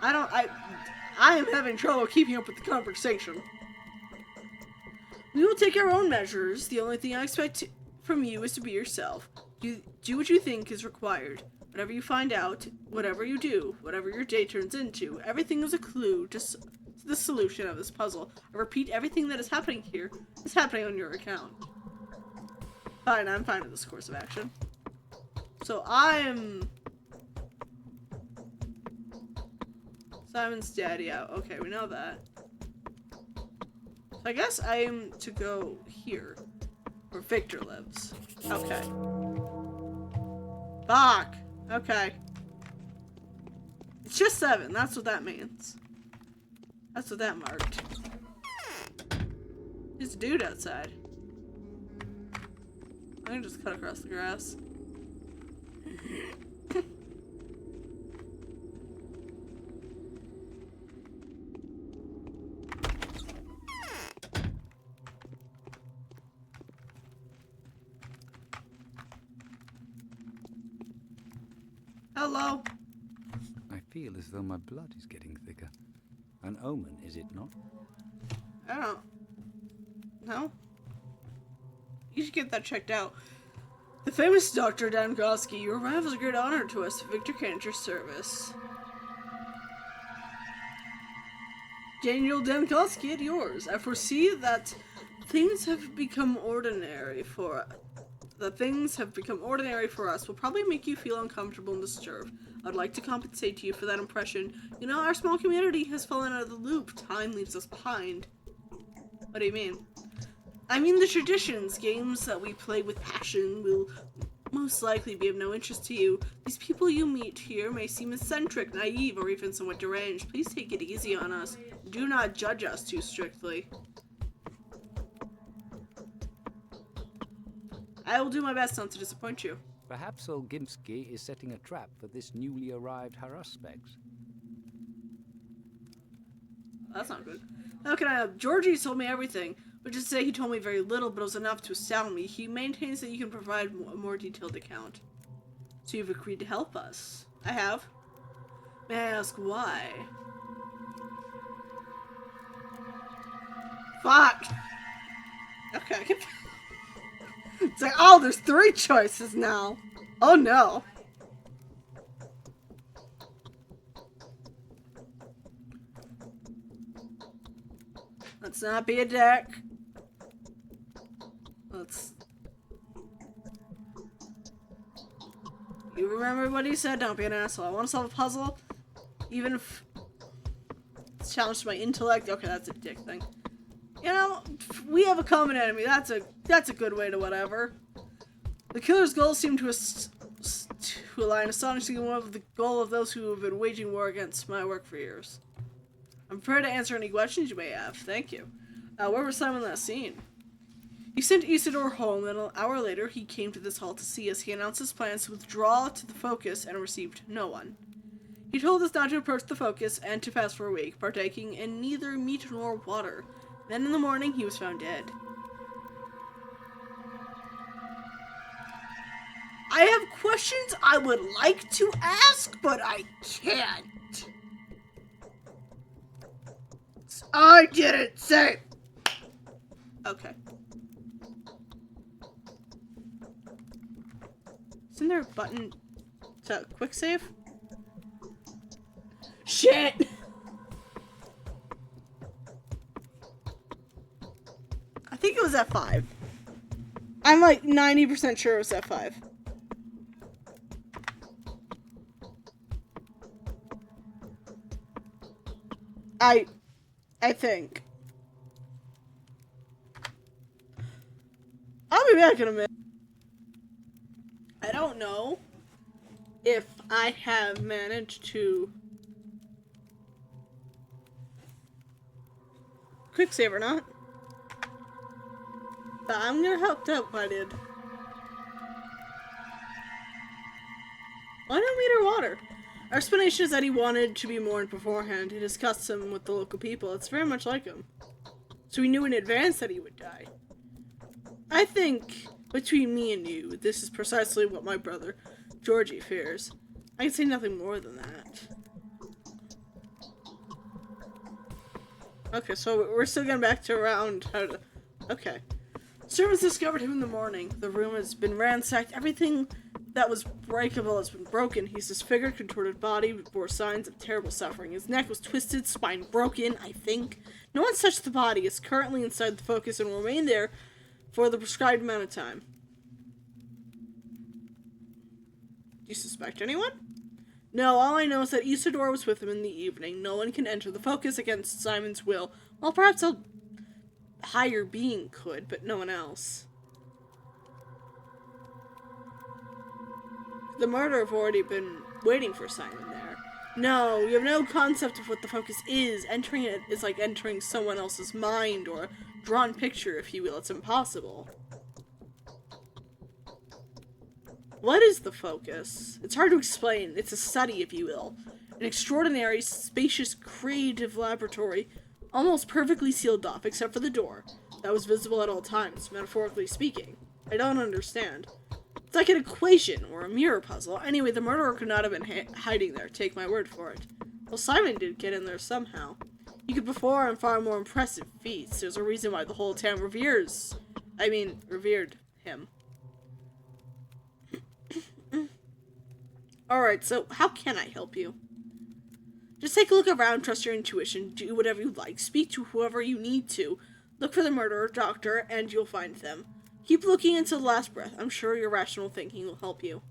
I am having trouble keeping up with the conversation. We will take our own measures. The only thing I expect from you is to be yourself. Do what you think is required. Whatever you find out, whatever you do, whatever your day turns into, everything is a clue to the solution of this puzzle. I repeat, everything that is happening here is happening on your account. Fine, I'm fine with this course of action. So I'm Simon's dad, yeah. Okay, we know that. So I guess I am to go here, where Victor lives. Okay. Fuck! Okay. It's just 7, that's what that means. That's what that marked. There's a dude outside. I can just cut across the grass. Hello. I feel as though my blood is getting thicker. An omen, is it not? I don't know. You should get that checked out. The famous Dr. Dankowski, you arrive as a great honor to us. Victor Kane at your service. Daniel Dankowski at yours. I foresee that things have become ordinary for us will probably make you feel uncomfortable and disturbed. I'd like to compensate you for that impression. You know, our small community has fallen out of the loop. Time leaves us behind. What do you mean? I mean the traditions, games that we play with passion will most likely be of no interest to you. These people you meet here may seem eccentric, naive, or even somewhat deranged. Please take it easy on us. Do not judge us too strictly. I will do my best not to disappoint you. Perhaps Olgimsky is setting a trap for this newly arrived Haruspeks. That's not good. How can I help? Georgie told me everything, which is to say he told me very little, but it was enough to astound me. He maintains that you can provide a more detailed account. So you've agreed to help us. I have. May I ask why? Fuck! Okay. It's like, oh, there's 3 choices now. Oh no. Let's not be a dick. You remember what he said? Don't be an asshole. I want to solve a puzzle. Even if it's challenged my intellect. Okay, that's a dick thing. You know, we have a common enemy. That's a good way to whatever. The killer's goals seem to align astonishingly with the goal of those who have been waging war against my work for years. I'm prepared to answer any questions you may have. Thank you. Where was Simon last seen? He sent Isidore home, and an hour later he came to this hall to see us. He announced his plans to withdraw to the focus and received no one. He told us not to approach the focus and to fast for a week, partaking in neither meat nor water. Then in the morning, he was found dead. I have questions I would like to ask, but I can't. I didn't say. Okay. Isn't there a button to quick save? Shit! I think it was F5. I'm like 90% sure it was F5. I think. I'll be back in a minute. I don't know if I have managed to quick save or not. But I'm gonna help out if I did. Why no meat or water? Our explanation is that he wanted to be warned beforehand. He discussed him with the local people. It's very much like him. So he knew in advance that he would die. I think, between me and you, this is precisely what my brother, Georgie, fears. I can say nothing more than that. Okay, so we're still getting back to around how to... Okay. Servants discovered him in the morning. The room has been ransacked. Everything that was breakable has been broken. His disfigured, contorted body bore signs of terrible suffering. His neck was twisted, spine broken, I think. No one's touched the body. It's currently inside the focus and will remain there for the prescribed amount of time. Do you suspect anyone? No, all I know is that Isidore was with him in the evening. No one can enter the focus against Simon's will. Well, perhaps a higher being could, but no one else. The murderer have already been waiting for Simon there. No, you have no concept of what the focus is. Entering it is like entering someone else's mind, or a drawn picture, if you will. It's impossible. What is the focus? It's hard to explain. It's a study, if you will. An extraordinary, spacious, creative laboratory, almost perfectly sealed off, except for the door. That was visible at all times, metaphorically speaking. I don't understand. It's like an equation, or a mirror puzzle. Anyway, the murderer could not have been hiding there, take my word for it. Well, Simon did get in there somehow. You could perform far more impressive feats. There's a reason why the whole town revered him. Alright, so how can I help you? Just take a look around, trust your intuition, do whatever you like, speak to whoever you need to, look for the murderer, doctor, and you'll find them. Keep looking until the last breath. I'm sure your rational thinking will help you.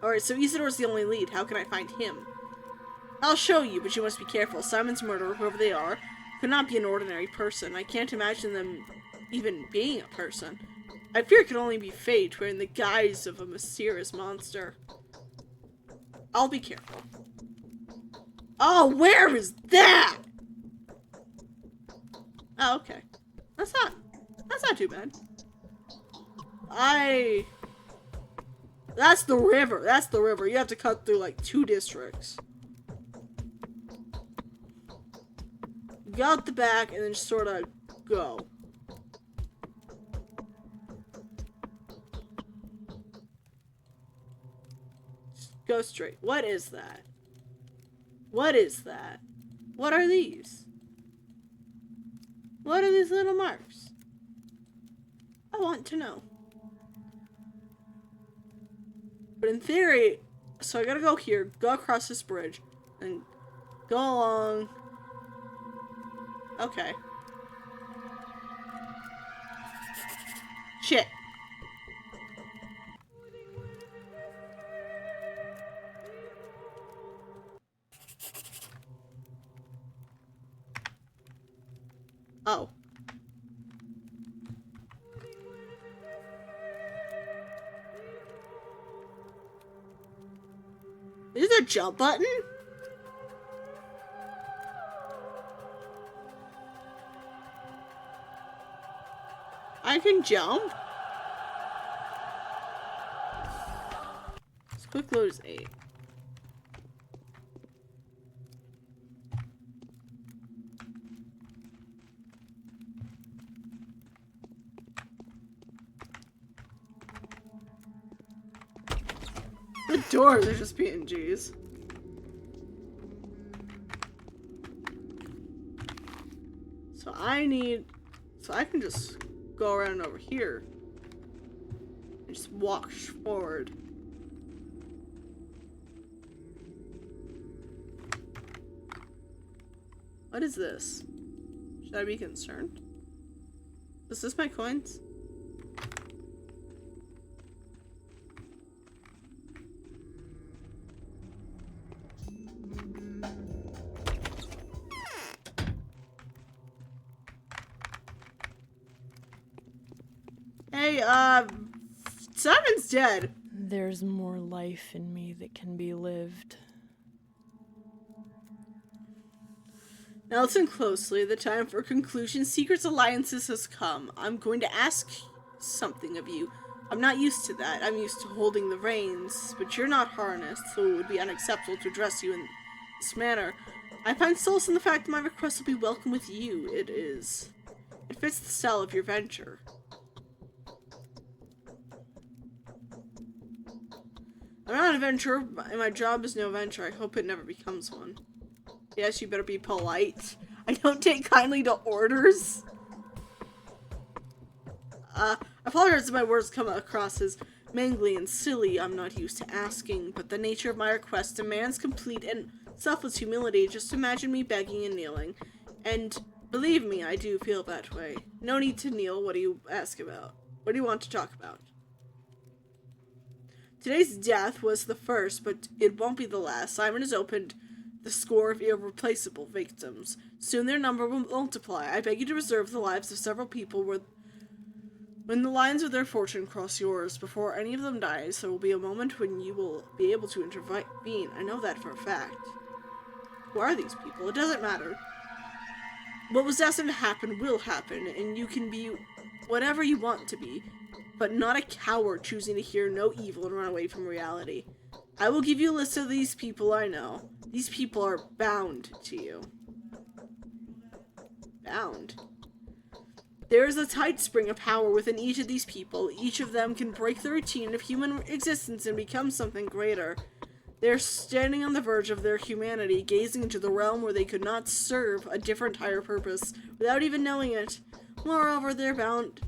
Alright, so Isidore's the only lead. How can I find him? I'll show you, but you must be careful. Simon's murderer, whoever they are, could not be an ordinary person. I can't imagine them even being a person. I fear it could only be fate, wearing the guise of a mysterious monster. I'll be careful. Oh, where is that? Oh, okay. That's not too bad. That's the river. That's the river. You have to cut through like 2 districts. Go out the back and then just sort of go. Just go straight. What is that? What is that? What are these? What are these little marks? I want to know. But in theory, so I gotta go here, go across this bridge, and go along. Okay. Shit. Oh. Is there a jump button? I can jump? This quick load is 8. The doors are just PNGs. So I can just go around over here and just walk forward. What is this? Should I be concerned? Is this my coins? Hey, Simon's dead. There's more life in me that can be lived. Now listen closely. The time for conclusion. Secrets alliances has come. I'm going to ask something of you. I'm not used to that. I'm used to holding the reins, but you're not harnessed, so it would be unacceptable to address you in this manner. I find solace in the fact that my request will be welcome with you. It fits the style of your venture. I'm not an adventurer, and my job is no venture. I hope it never becomes one. Yes, you better be polite. I don't take kindly to orders. I apologize if my words come across as mangly and silly. I'm not used to asking, but the nature of my request demands complete and selfless humility. Just imagine me begging and kneeling. And believe me, I do feel that way. No need to kneel. What do you ask about? What do you want to talk about? Today's death was the first, but it won't be the last. Simon has opened the score of irreplaceable victims. Soon their number will multiply. I beg you to reserve the lives of several people when the lines of their fortune cross yours. Before any of them dies, there will be a moment when you will be able to intervene. I know that for a fact. Who are these people? It doesn't matter. What was destined to happen will happen, and you can be whatever you want to be, but not a coward choosing to hear no evil and run away from reality. I will give you a list of these people I know. These people are bound to you. Bound. There is a tight spring of power within each of these people. Each of them can break the routine of human existence and become something greater. They're standing on the verge of their humanity, gazing into the realm where they could not serve a different higher purpose without even knowing it. Moreover, they're bound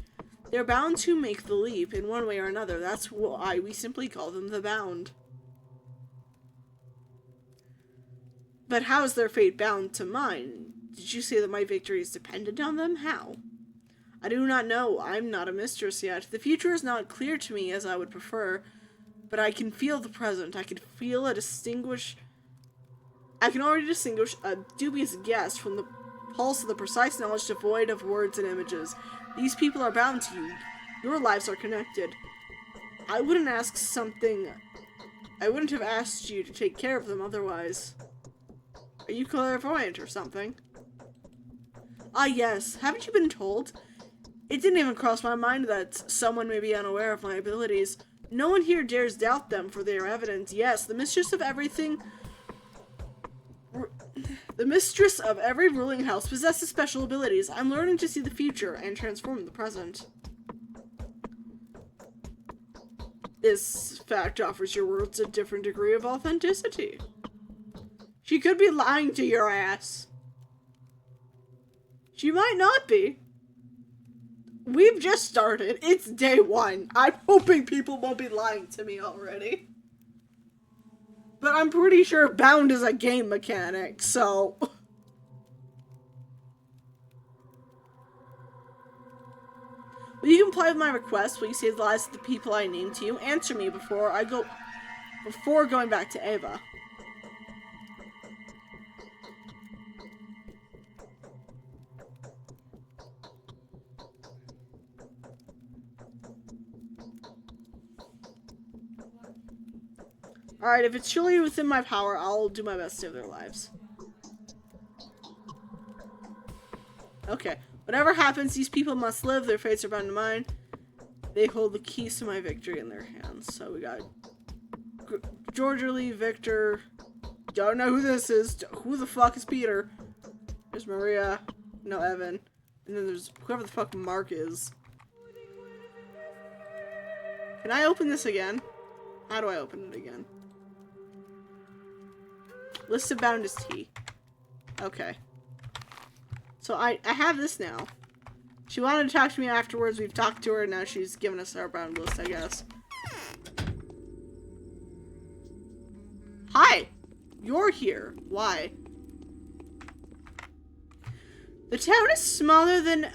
to make the leap in one way or another. That's why we simply call them the Bound. But how is their fate bound to mine? Did you say that my victory is dependent on them? How? I do not know. I'm not a mistress yet. The future is not clear to me as I would prefer, but I can feel the present. I can already distinguish a dubious guess from the pulse of the precise knowledge devoid of words and images. These people are bound to you. Your lives are connected. I wouldn't have asked you to take care of them otherwise. Are you clairvoyant or something? Ah, yes. Haven't you been told? It didn't even cross my mind that someone may be unaware of my abilities. No one here dares doubt them, for they are evident. Yes, the mistress of every ruling house possesses special abilities. I'm learning to see the future and transform the present. This fact offers your words a different degree of authenticity. She could be lying to your ass. She might not be. We've just started. It's day 1. I'm hoping people won't be lying to me already. But I'm pretty sure Bound is a game mechanic, so... Will you comply with my request? Will you save the lives of the people I named to you? Answer me before going back to Ava. Alright, if it's truly within my power, I'll do my best to save their lives. Okay. Whatever happens, these people must live. Their fates are bound to mine. They hold the keys to my victory in their hands. So we got Georgia Lee, Victor. Don't know who this is. Who the fuck is Peter? There's Maria. No, Evan. And then there's whoever the fuck Mark is. Can I open this again? How do I open it again? List of bound is T. Okay. So I have this now. She wanted to talk to me afterwards. We've talked to her. Now she's given us our bound list, I guess. Hi! You're here. Why? The town is smaller than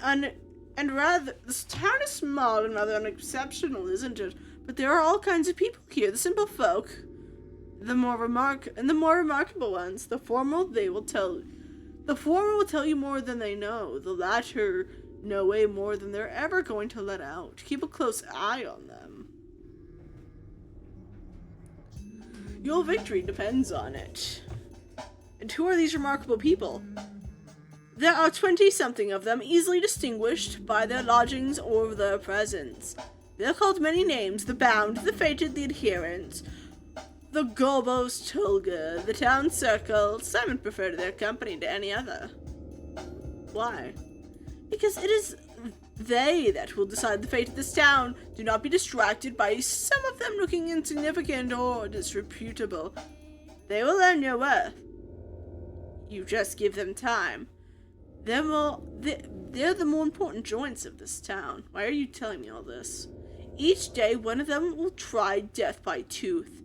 this town is small and rather unexceptional, isn't it? But there are all kinds of people here. The simple folk, the more remarkable ones. The former will tell you more than they know. The latter know way more than they're ever going to let out. Keep a close eye on them. Your victory depends on it. And who are these remarkable people? There are 20-something of them, easily distinguished by their lodgings or their presence. They're called many names: the bound, the fated, the adherent, the Gorbos Tolga, the town circle. Some prefer their company to any other. Why? Because it is they that will decide the fate of this town. Do not be distracted by some of them looking insignificant or disreputable. They will learn your worth. You just give them time. They're the more important joints of this town. Why are you telling me all this? Each day, one of them will try death by tooth.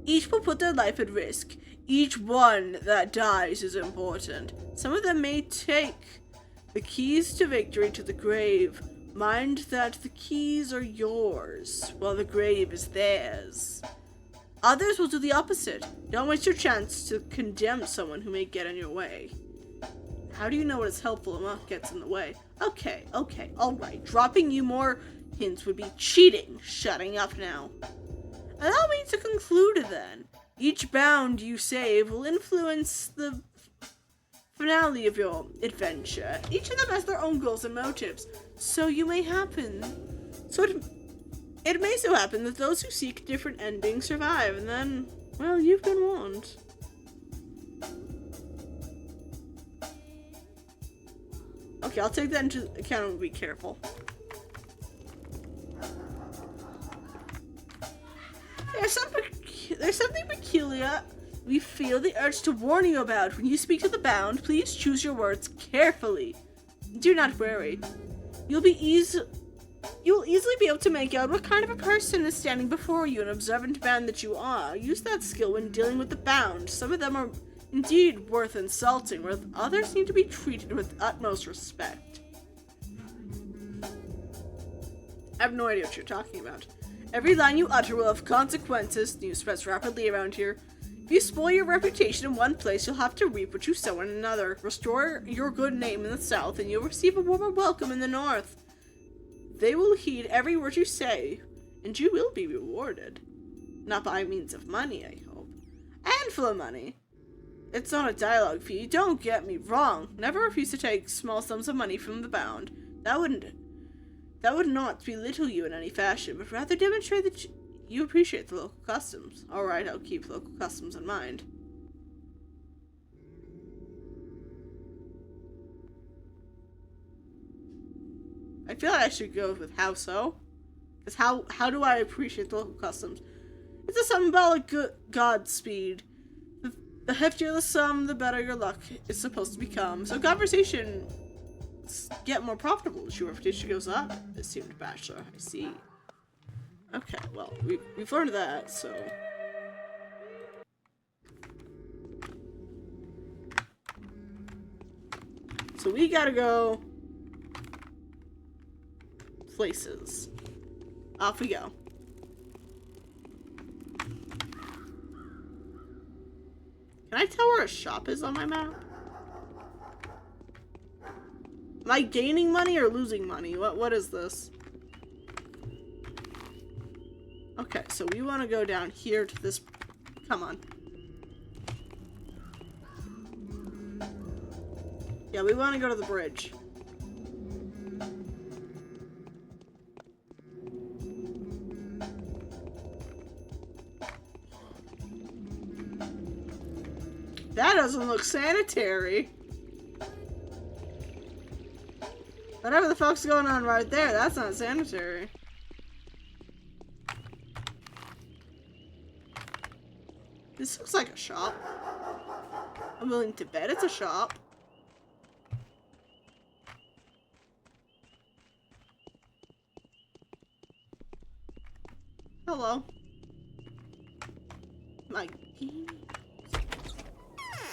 Each will put their life at risk. Each one that dies is important. Some of them may take the keys to victory to the grave. Mind that the keys are yours, while the grave is theirs. Others will do the opposite. Don't waste your chance to condemn someone who may get in your way. How do you know what is helpful and what gets in the way? Okay, alright. Dropping you more hints would be cheating. Shutting up now. Allow me to conclude then. Each bound you save will influence the finale of your adventure. Each of them has their own goals and motives. It may so happen that those who seek different endings survive, and then, well, you've been warned. Okay, I'll take that into account and be careful. There's something peculiar we feel the urge to warn you about. When you speak to the bound, please choose your words carefully. Do not worry. You'll easily be able to make out what kind of a person is standing before you, an observant bound that you are. Use that skill when dealing with the bound. Some of them are indeed worth insulting, whereas others need to be treated with utmost respect. I have no idea what you're talking about. Every line you utter will have consequences. News spreads rapidly around here. If you spoil your reputation in one place, you'll have to reap what you sow in another. Restore your good name in the south, and you'll receive a warmer welcome in the north. They will heed every word you say, and you will be rewarded. Not by means of money, I hope. A handful of money. It's not a dialogue fee, don't get me wrong. Never refuse to take small sums of money from the bound. That would not belittle you in any fashion, but rather demonstrate that you appreciate the local customs. Alright, I'll keep local customs in mind. I feel like I should go with how so. Because how do I appreciate the local customs? It's a symbolic Godspeed. The heftier the sum, the better your luck is supposed to become. So conversation get more profitable as your reputation goes up. Assumed bachelor, I see. Okay, well, we've learned that, so... So we gotta go... places. Off we go. Can I tell where a shop is on my map? Am I gaining money or losing money? What is this? Okay, so we want to go down here to this... Come on. Yeah, we want to go to the bridge. That doesn't look sanitary. Whatever the fuck's going on right there, that's not sanitary. This looks like a shop. I'm willing to bet it's a shop. Hello. My game.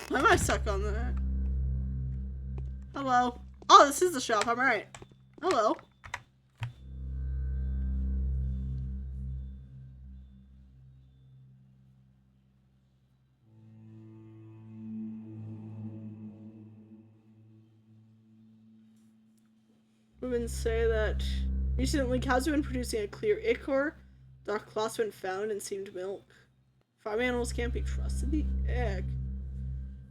Why am I stuck on that? Hello. Oh, this is the shop. I'm right. Hello. Women say that recently cows have been producing a clear ichor. Dark cloths have been found in seamed milk. Farm animals can't be trusted. The egg.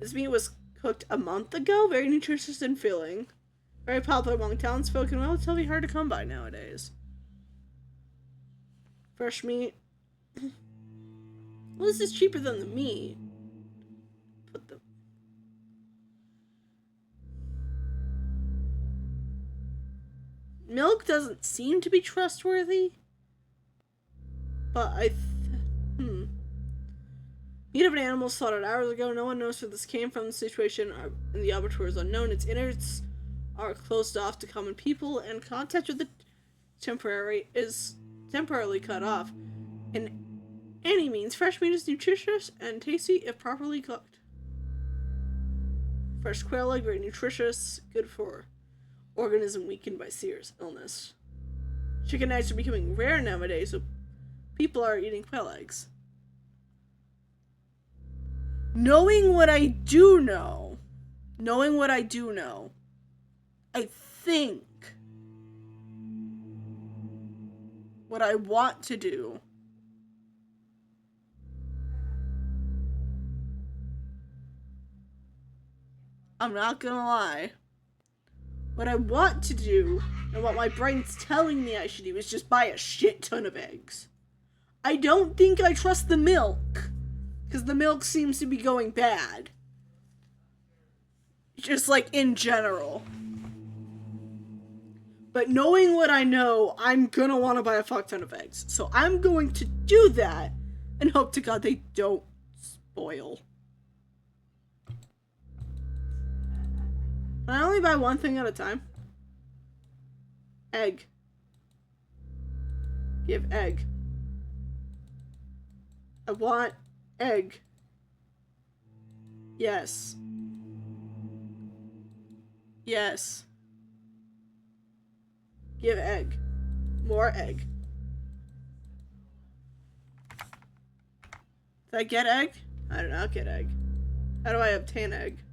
This meat was cooked a month ago. Very nutritious and filling. Very popular among townsfolk and relatively hard to come by nowadays. Fresh meat. Well, this is cheaper than the meat. Put the... Milk doesn't seem to be trustworthy. But Meat of an animal slaughtered hours ago. No one knows where this came from. The situation in the abattoir is unknown. Its innards are closed off to common people, and contact with the temporarily cut off. In any means, fresh meat is nutritious and tasty if properly cooked. Fresh quail egg, very nutritious, good for organism weakened by serious illness. Chicken eggs are becoming rare nowadays, so people are eating quail eggs. Knowing what I do know, I think what I want to do I'm not gonna lie. What I want to do, and what my brain's telling me I should do, is just buy a shit ton of eggs. I don't think I trust the milk, because the milk seems to be going bad. Just like in general. But knowing what I know, I'm gonna want to buy a fuck ton of eggs. So I'm going to do that, And hope to God they don't spoil. Can I only buy one thing at a time? Egg. Give egg. I want egg. Yes. Yes. Give egg. More egg. Did I get egg? I did not get egg. How do I obtain egg?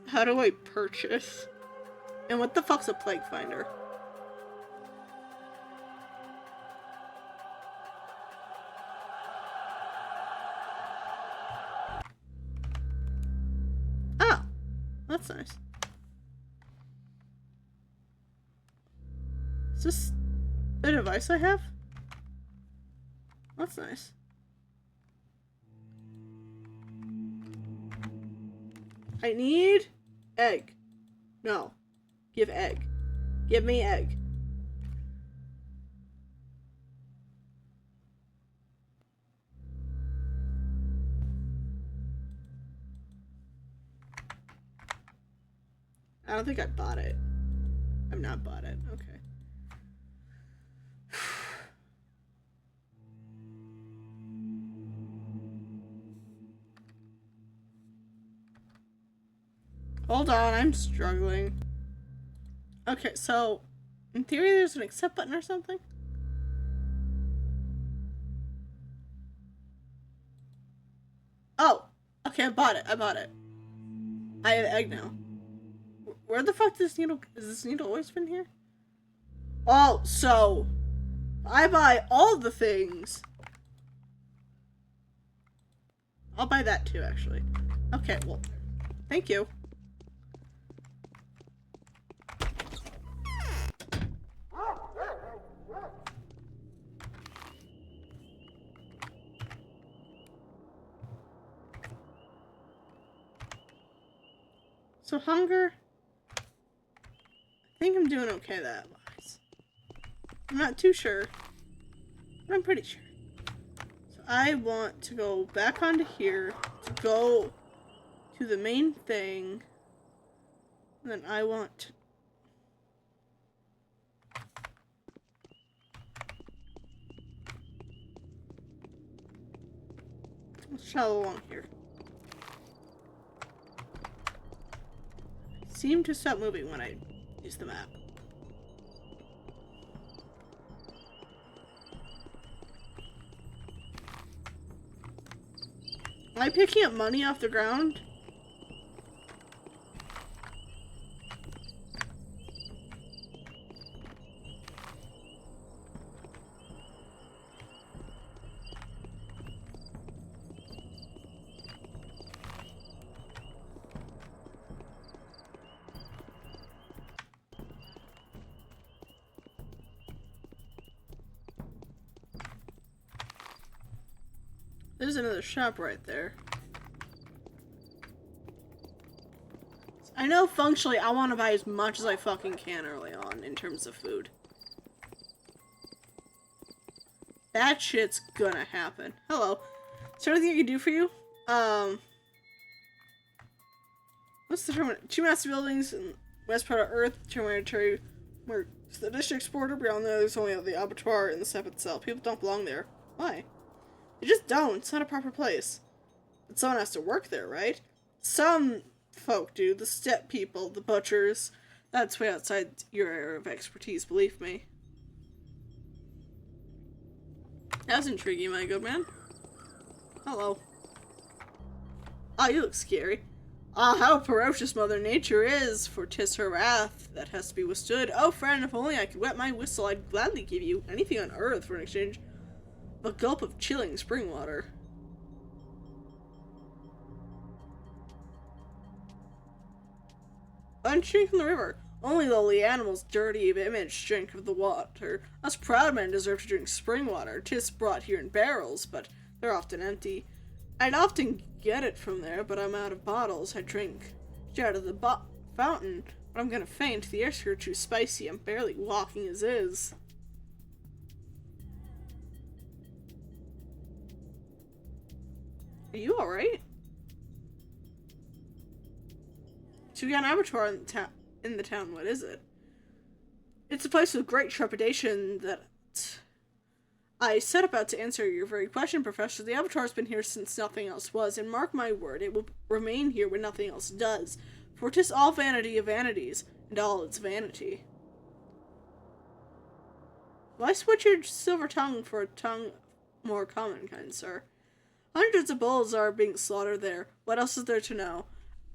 How do I purchase? And what the fuck's a plague finder? Oh, that's nice. Is this the device I have? That's nice. I need egg. No. Give egg. Give me egg. I don't think I bought it. I've not bought it. Okay. Hold on, I'm struggling. Okay, so in theory there's an accept button or something? Oh, okay, I bought it. I have egg now. Where the fuck is this needle always been here? Oh, so I buy all the things. I'll buy that too, actually. Okay, well, thank you. So hunger, I think I'm doing okay that wise. I'm not too sure, but I'm pretty sure. So I want to go back onto here to go to the main thing, and then I want to let's travel along here. Seem to stop moving when I use the map. Am I picking up money off the ground? There's another shop right there. I know functionally I want to buy as much as I fucking can early on in terms of food. That shit's gonna happen. Hello. Is there anything I can do for you? What's the term? Two massive buildings in west part of Earth, terminatory where the district's border. Beyond there, there's only the abattoir and the steppe itself. People don't belong there. Why? They just don't. It's not a proper place. But someone has to work there, right? Some folk do. The steppe people, the butchers. That's way outside your area of expertise, believe me. That's intriguing, my good man. Hello. Ah, you look scary. Ah, how ferocious Mother Nature is, for 'tis her wrath that has to be withstood. Oh, friend, if only I could wet my whistle, I'd gladly give you anything on earth for an exchange of a gulp of chilling spring water. Unshrink from the river. Only lowly animals dirty of image drink of the water. Us proud men deserve to drink spring water. 'Tis brought here in barrels, but they're often empty. I'd often get it from there, but I'm out of bottles. I drink straight out of the fountain, but I'm gonna faint. The air's here too spicy. I'm barely walking as is. Are you alright? So we got an abattoir in the town. What is it? It's a place with great trepidation that I set about to answer your very question, Professor. The abattoir's been here since nothing else was, and mark my word, it will remain here when nothing else does. For 'tis all vanity of vanities, and all its vanity. Why switch your silver tongue for a tongue more common, kind sir? Hundreds of bulls are being slaughtered there. What else is there to know?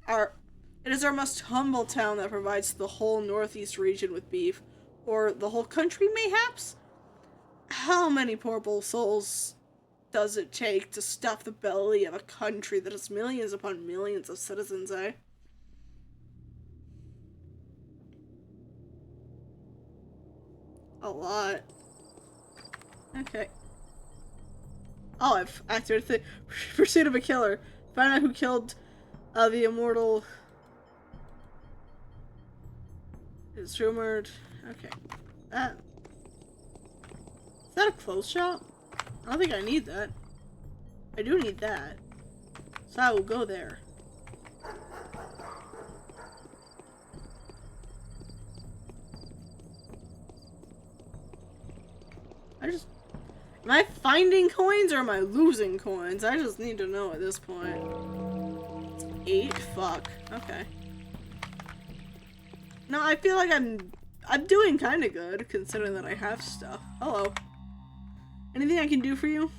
It is our most humble town that provides the whole northeast region with beef. Or the whole country, mayhaps? How many poor bull souls does it take to stuff the belly of a country that has millions upon millions of citizens, eh? A lot. Okay. Oh, I've activated the pursuit of a killer. Find out who killed the immortal. It's rumored. Okay. Is that a clothes shop? I don't think I need that. I do need that. So I will go there. Am I finding coins or am I losing coins? I just need to know at this point. It's 8? Fuck. Okay. No, I feel like I'm doing kind of good considering that I have stuff. Hello. Anything I can do for you?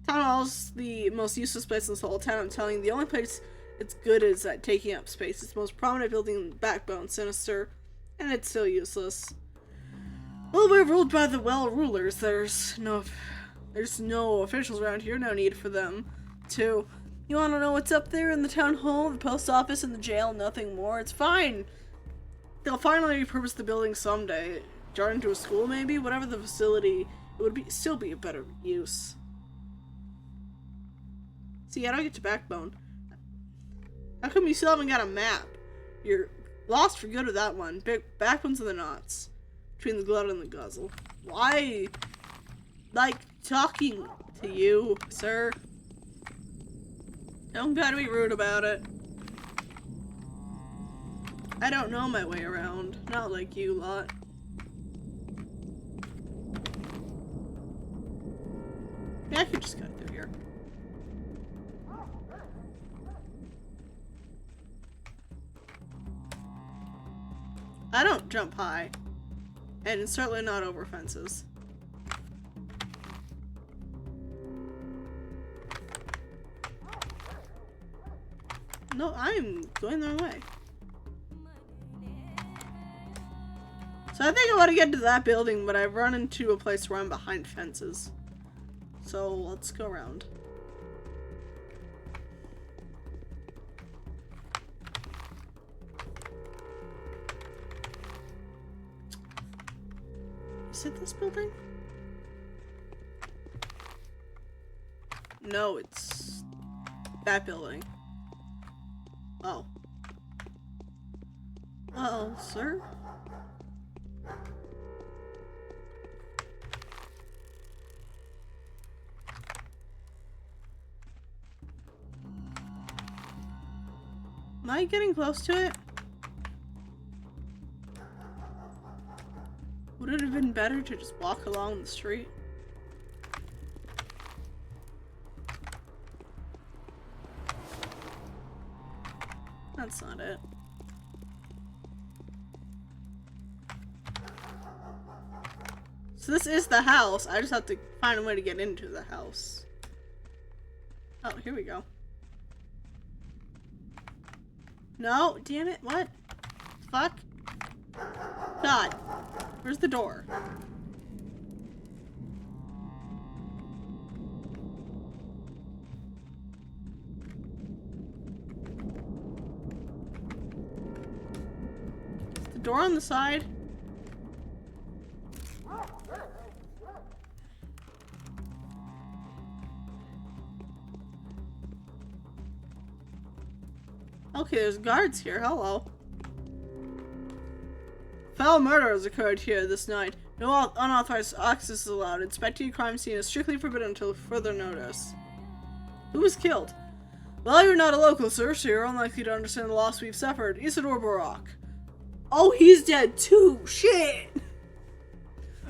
Town Hall's the most useless place in this whole town. I'm telling you, the only place it's good is at taking up space. It's the most prominent building in the backbone, sinister, and it's still useless. Well, we're ruled by the well-rulers. There's no officials around here. No need for them to. You want to know what's up there in the town hall, the post office, and the jail? Nothing more. It's fine. They'll finally repurpose the building someday. Turn into a school, maybe? Whatever the facility, it would still be a better use. See, how do I get to Backbone? How come you still haven't got a map? You're lost for good with that one. Backbone's in the knots. Between the glut and the guzzle. Why? Like, talking to you, sir. Don't gotta be rude about it. I don't know my way around. Not like you lot. Yeah, I could just cut through here. I don't jump high. And it's certainly not over fences. No, I'm going the wrong way. So I think I want to get to that building, but I've run into a place where I'm behind fences. So let's go around. Is it this building? No, it's that building. Oh. Well, sir? Am I getting close to it? Would it have been better to just walk along the street? That's not it. So this is the house. I just have to find a way to get into the house. Oh, here we go. No, damn it, what? Fuck. God. Where's the door? Is the door on the side? Okay, there's guards here. Hello. Foul murder has occurred here this night. No unauthorized access is allowed. Inspecting a crime scene is strictly forbidden until further notice. Who was killed? Well, you're not a local, sir, so you're unlikely to understand the loss we've suffered. Isidore Barak. Oh, he's dead too. Shit.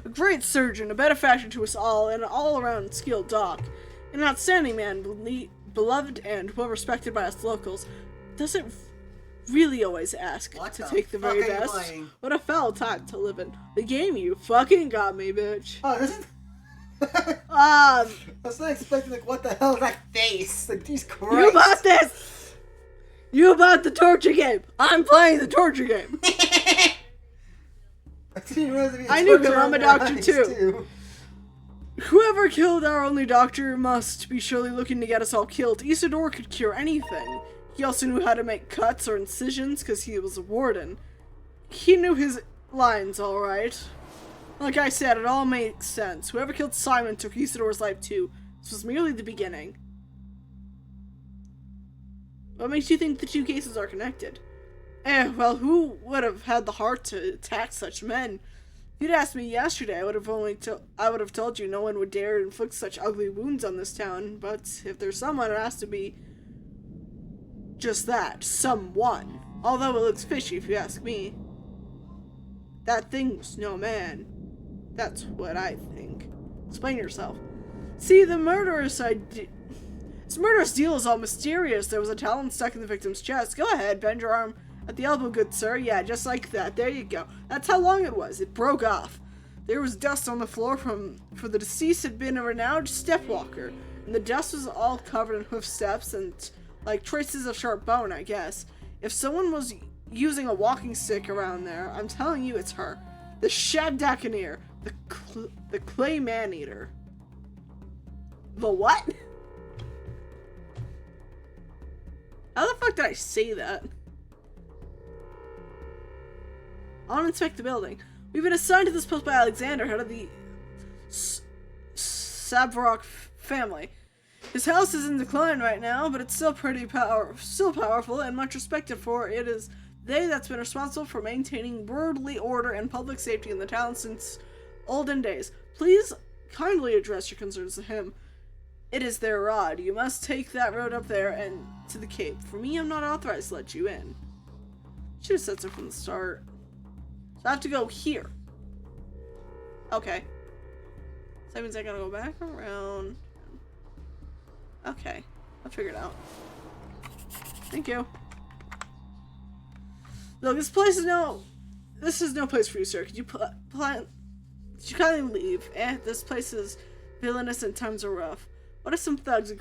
A great surgeon, a benefactor to us all, and an all-around skilled doc. An outstanding man, beloved and well-respected by us locals. Doesn't really always ask to take the very best. What a foul time to live in. The game you fucking got me, bitch. Oh, isn't? I was not expecting, like, what the hell is that face? Like, Jesus Christ. You bought this! You bought the torture game! I'm playing the torture game! I knew because I'm a doctor too. Whoever killed our only doctor must be surely looking to get us all killed. Isidore could cure anything. He also knew how to make cuts or incisions because he was a warden. He knew his lines alright. Like I said, it all makes sense. Whoever killed Simon took Isidore's life too. This was merely the beginning. What makes you think the two cases are connected? Well, who would have had the heart to attack such men? If you'd asked me yesterday, I would have told you no one would dare inflict such ugly wounds on this town. But if there's someone, it has to be just that, someone. Although it looks fishy, if you ask me. That thing's no man. That's what I think. Explain yourself. See, this murderous deal is all mysterious. There was a talon stuck in the victim's chest. Go ahead, bend your arm at the elbow, good sir. Yeah, just like that. There you go. That's how long it was. It broke off. There was dust on the floor for the deceased had been a renowned stepwalker. And the dust was all covered in hoof steps and, like, traces of sharp bone, I guess. If someone was using a walking stick around there, I'm telling you it's her. The Shabdakineer. The clay man-eater. The what? How the fuck did I say that? I'll inspect the building. We've been assigned to this post by Alexander, head of the Sabvarok family. His house is in decline right now, but it's still powerful and much respected, for it is they that's been responsible for maintaining worldly order and public safety in the town since olden days. Please kindly address your concerns to him. It is their rod. You must take that road up there and to the cape. For me, I'm not authorized to let you in. Should have said so from the start. So I have to go here. Okay. So that means I gotta go back around. Okay. I'll figure it out. Thank you. Look, this is no place for you, sir. Could you kindly leave? This place is villainous and times are rough. What if some thugs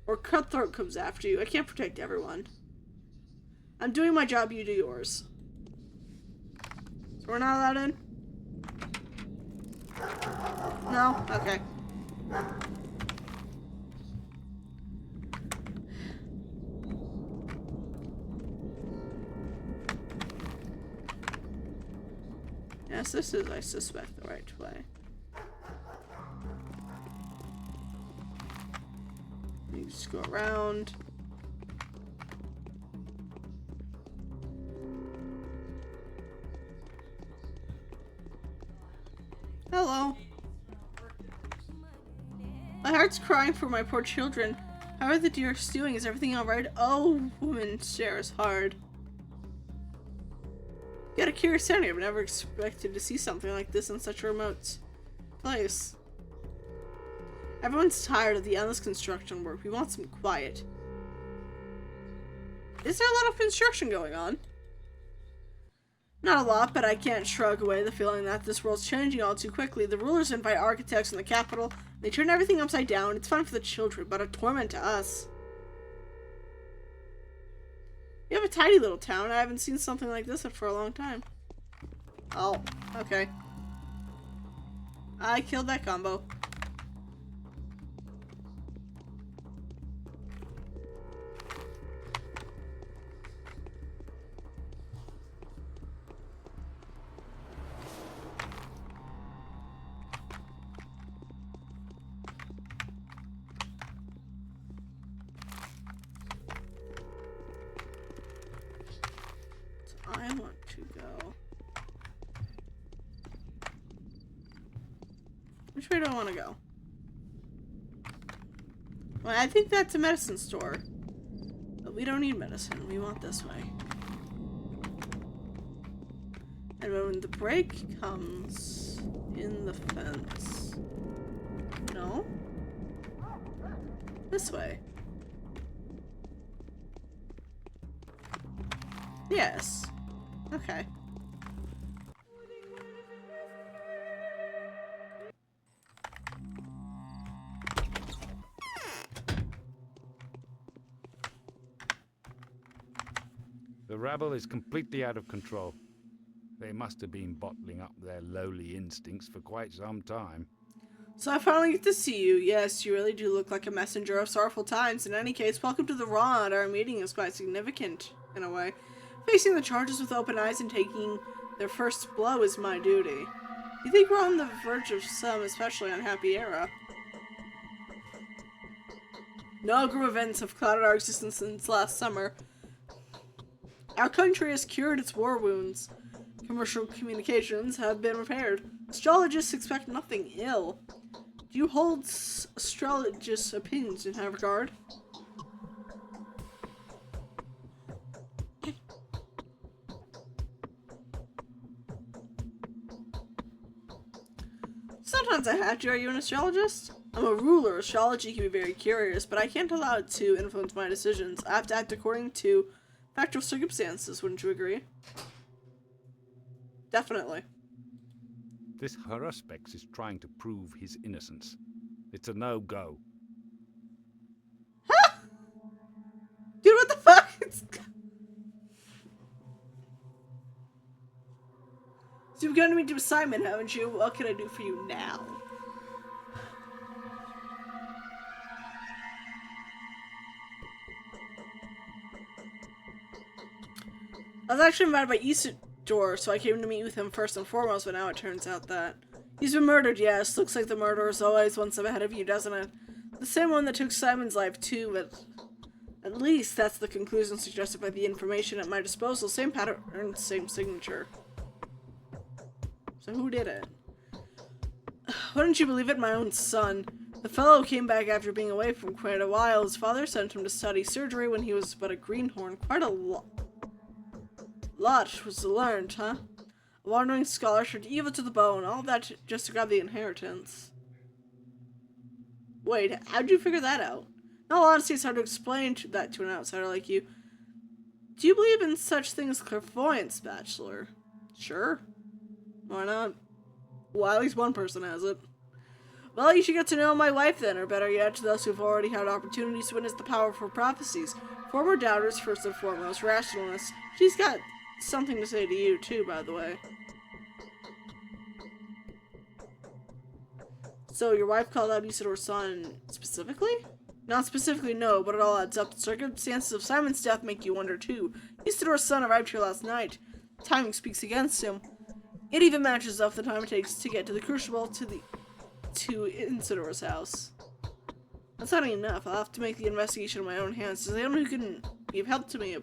or cutthroat comes after you? I can't protect everyone. I'm doing my job, you do yours. So we're not allowed in? No? Okay. Yes, this is, I suspect, the right way. You just go around. Hello. My heart's crying for my poor children. How are the dear doing? Is everything alright? Oh, woman stares hard. You got a curious sanity. I've never expected to see something like this in such a remote place. Everyone's tired of the endless construction work. We want some quiet. Is there a lot of construction going on? Not a lot, but I can't shrug away the feeling that this world's changing all too quickly. The rulers invite architects in the capital. They turn everything upside down. It's fun for the children, but a torment to us. You have a tiny little town. I haven't seen something like this for a long time. Oh, okay. I killed that combo. Which way do I want to go? Well, I think that's a medicine store. But we don't need medicine. We want this way. And when the break comes in the fence. No? This way. Yes. Okay. The rabble is completely out of control. They must have been bottling up their lowly instincts for quite some time. So I finally get to see you. Yes, you really do look like a messenger of sorrowful times. In any case, welcome to the Rod. Our meeting is quite significant, in a way. Facing the charges with open eyes and taking their first blow is my duty. You think we're on the verge of some especially unhappy era? No group events have clouded our existence since last summer. Our country has cured its war wounds. Commercial communications have been repaired. Astrologists expect nothing ill. Do you hold astrologists' opinions in that regard? Sometimes I have to. Are you an astrologist? I'm a ruler. Astrology can be very curious, but I can't allow it to influence my decisions. I have to act according to factual circumstances, wouldn't you agree? Definitely. This Haruspex is trying to prove his innocence. It's a no-go. Huh? Dude, what the fuck? So you've gotten me to assignment, haven't you? What can I do for you now? I was actually invited by Isidore, so I came to meet with him first and foremost, but now it turns out that he's been murdered, yes. Looks like the murderer is always one step ahead of you, doesn't it? The same one that took Simon's life, too, but at least that's the conclusion suggested by the information at my disposal. Same pattern, same signature. So who did it? Wouldn't you believe it? My own son. The fellow came back after being away for quite a while. His father sent him to study surgery when he was but a greenhorn. Quite a lot was learned, huh? A wandering scholar turned evil to the bone. All that just to grab the inheritance. Wait, how'd you figure that out? In all honesty, it's hard to explain that to an outsider like you. Do you believe in such things as clairvoyance, Bachelor? Sure. Why not? Well, at least one person has it. Well, you should get to know my wife then, or better yet, to those who've already had opportunities to witness the power of her prophecies. Former doubters, first and foremost, rationalists. She's got something to say to you, too, by the way. So, your wife called out Isidore's son specifically? Not specifically, no, but it all adds up. The circumstances of Simon's death make you wonder, too. Isidore's son arrived here last night. Timing speaks against him. It even matches up the time it takes to get to the Crucible to Isidore's house. That's not enough. I'll have to make the investigation in my own hands. Does anyone who can give help to me?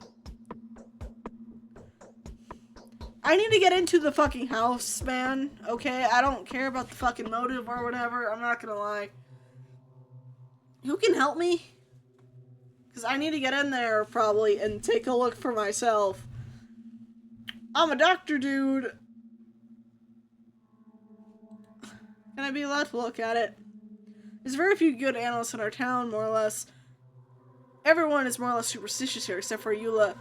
I need to get into the fucking house, man. Okay? I don't care about the fucking motive or whatever. I'm not gonna lie. Who can help me? Because I need to get in there, probably, and take a look for myself. I'm a doctor, dude. Can I be allowed to look at it? There's very few good analysts in our town, more or less. Everyone is more or less superstitious here, except for Eula.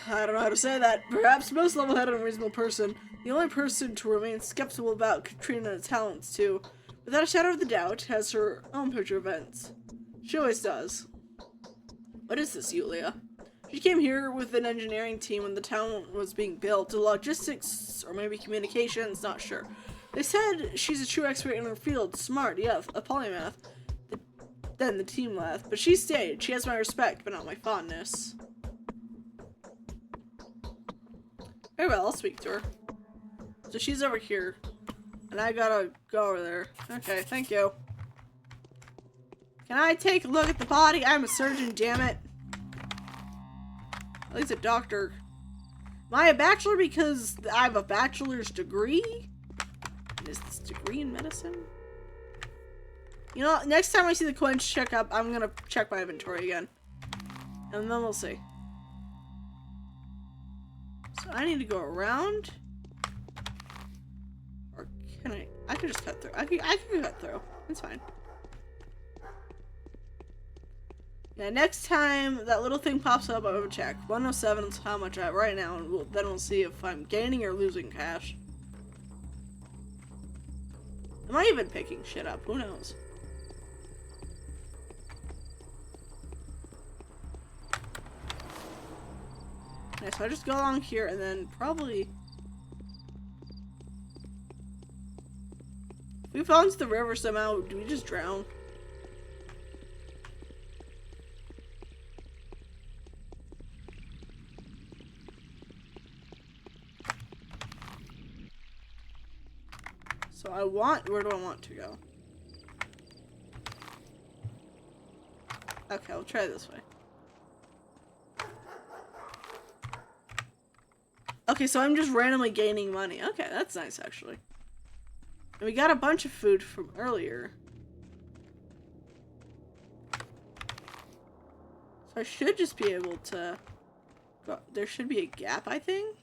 I don't know how to say that. Perhaps most level-headed and reasonable person. The only person to remain skeptical about Katrina's talents, too. Without a shadow of the doubt, has her own picture of events. She always does. What is this, Yulia? She came here with an engineering team when the town was being built. To logistics, or maybe communications, not sure. They said she's a true expert in her field. Smart, yeah, a polymath. Then the team left. But she stayed. She has my respect, but not my fondness. Very well, I'll speak to her. So she's over here. And I gotta go over there. Okay, thank you. Can I take a look at the body? I'm a surgeon, damn it. At least a doctor. Am I a bachelor because I have a bachelor's degree? Is this degree in medicine? You know, next time I see the coins check up, I'm gonna check my inventory again. And then we'll see. So I need to go around. Or can I? I can just cut through. I can cut through. It's fine. Yeah, next time that little thing pops up, I'm gonna check. 107 is how much I have right now, and then we'll see if I'm gaining or losing cash. Am I even picking shit up? Who knows? Okay, so I just go along here and then probably... If we fall into the river somehow, do we just drown? So where do I want to go? Okay, we'll try this way. Okay, so I'm just randomly gaining money. Okay, that's nice, actually. And we got a bunch of food from earlier. So I should just be able to go. There should be a gap, I think.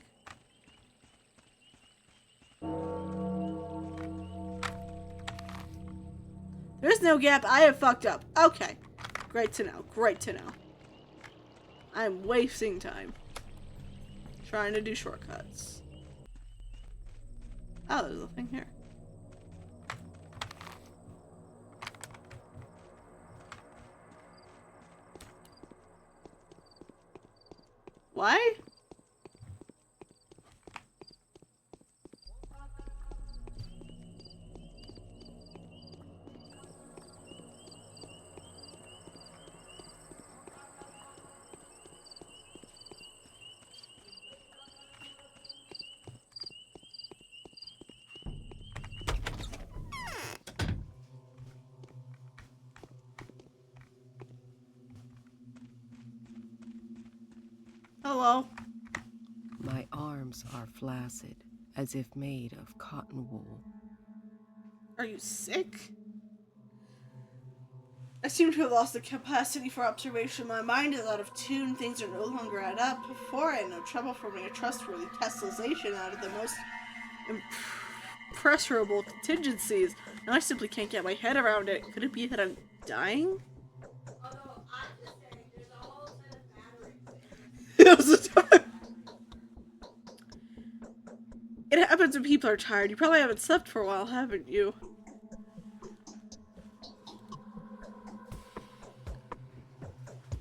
There's no gap. I have fucked up. Okay. Great to know. Great to know. I'm wasting time trying to do shortcuts. Oh, there's a thing here. Why? Hello. My arms are flaccid, as if made of cotton wool. Are you sick? I seem to have lost the capacity for observation. My mind is out of tune. Things are no longer add up. Before, I had no trouble forming a trustworthy tessellation out of the most impressionable contingencies. Now I simply can't get my head around it. Could it be that I'm dying? Although, I'm just saying, there's a whole set of batteries. It happens when people are tired. You probably haven't slept for a while, haven't you?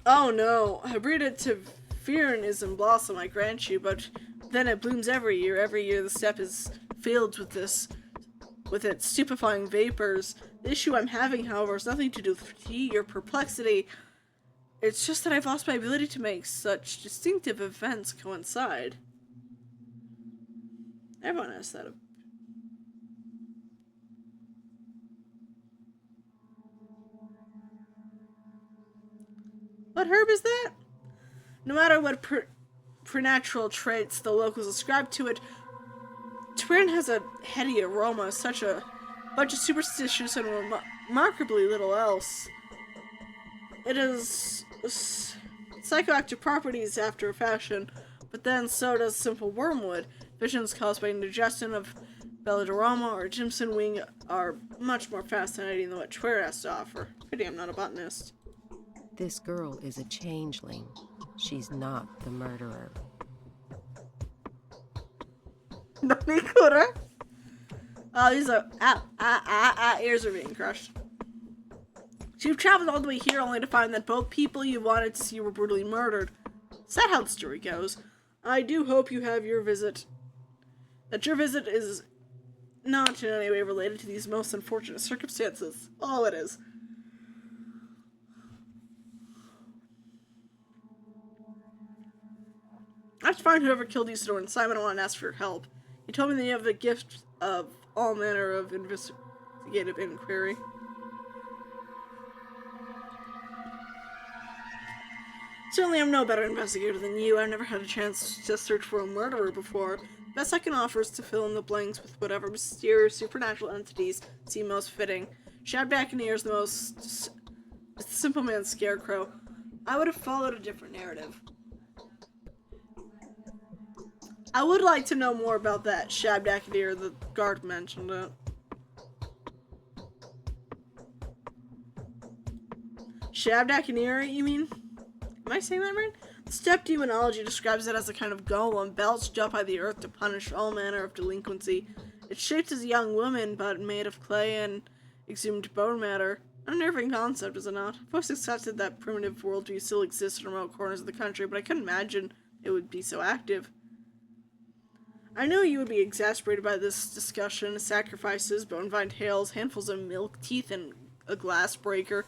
Oh no, Hybriditivirinism blossom, I grant you, but then it blooms every year. Every year the steppe is filled with its stupefying vapors. The issue I'm having, however, has nothing to do with fatigue or perplexity. It's just that I've lost my ability to make such distinctive events coincide. Everyone has that. What herb is that? No matter what preternatural traits the locals ascribe to it, Turin has a heady aroma, such a bunch of superstitious and remarkably little else. It has psychoactive properties after a fashion, but then so does simple wormwood. Visions caused by indigestion of Belladorama or Jimson wing are much more fascinating than what Turin has to offer. Pity I'm not a botanist. This girl is a changeling. She's not the murderer. No me cura. Oh, these are ears are being crushed. So you've traveled all the way here only to find that both people you wanted to see were brutally murdered. Is that how the story goes? I do hope you have your visit. That your visit is not in any way related to these most unfortunate circumstances. Oh, it is. I have to find whoever killed Isidore and Simon. I want to ask for your help. He told me that you have the gift of all manner of investigative inquiry. Certainly I'm no better investigator than you. I've never had a chance to search for a murderer before. The best I can offer is to fill in the blanks with whatever mysterious supernatural entities seem most fitting. Shabdakinir is the most simple man's scarecrow. I would have followed a different narrative. I would like to know more about that Shabdakinir. The guard mentioned it. Shabdakinir, you mean? Am I saying that right? The steppe demonology describes it as a kind of golem belched up by the earth to punish all manner of delinquency. It's shaped as a young woman, but made of clay and exhumed bone matter. An unnerving concept, is it not? I've always accepted that primitive worldview still exists in remote corners of the country, but I couldn't imagine it would be so active. I know you would be exasperated by this discussion. Sacrifices, bone-vine tails, handfuls of milk, teeth, and a glass breaker.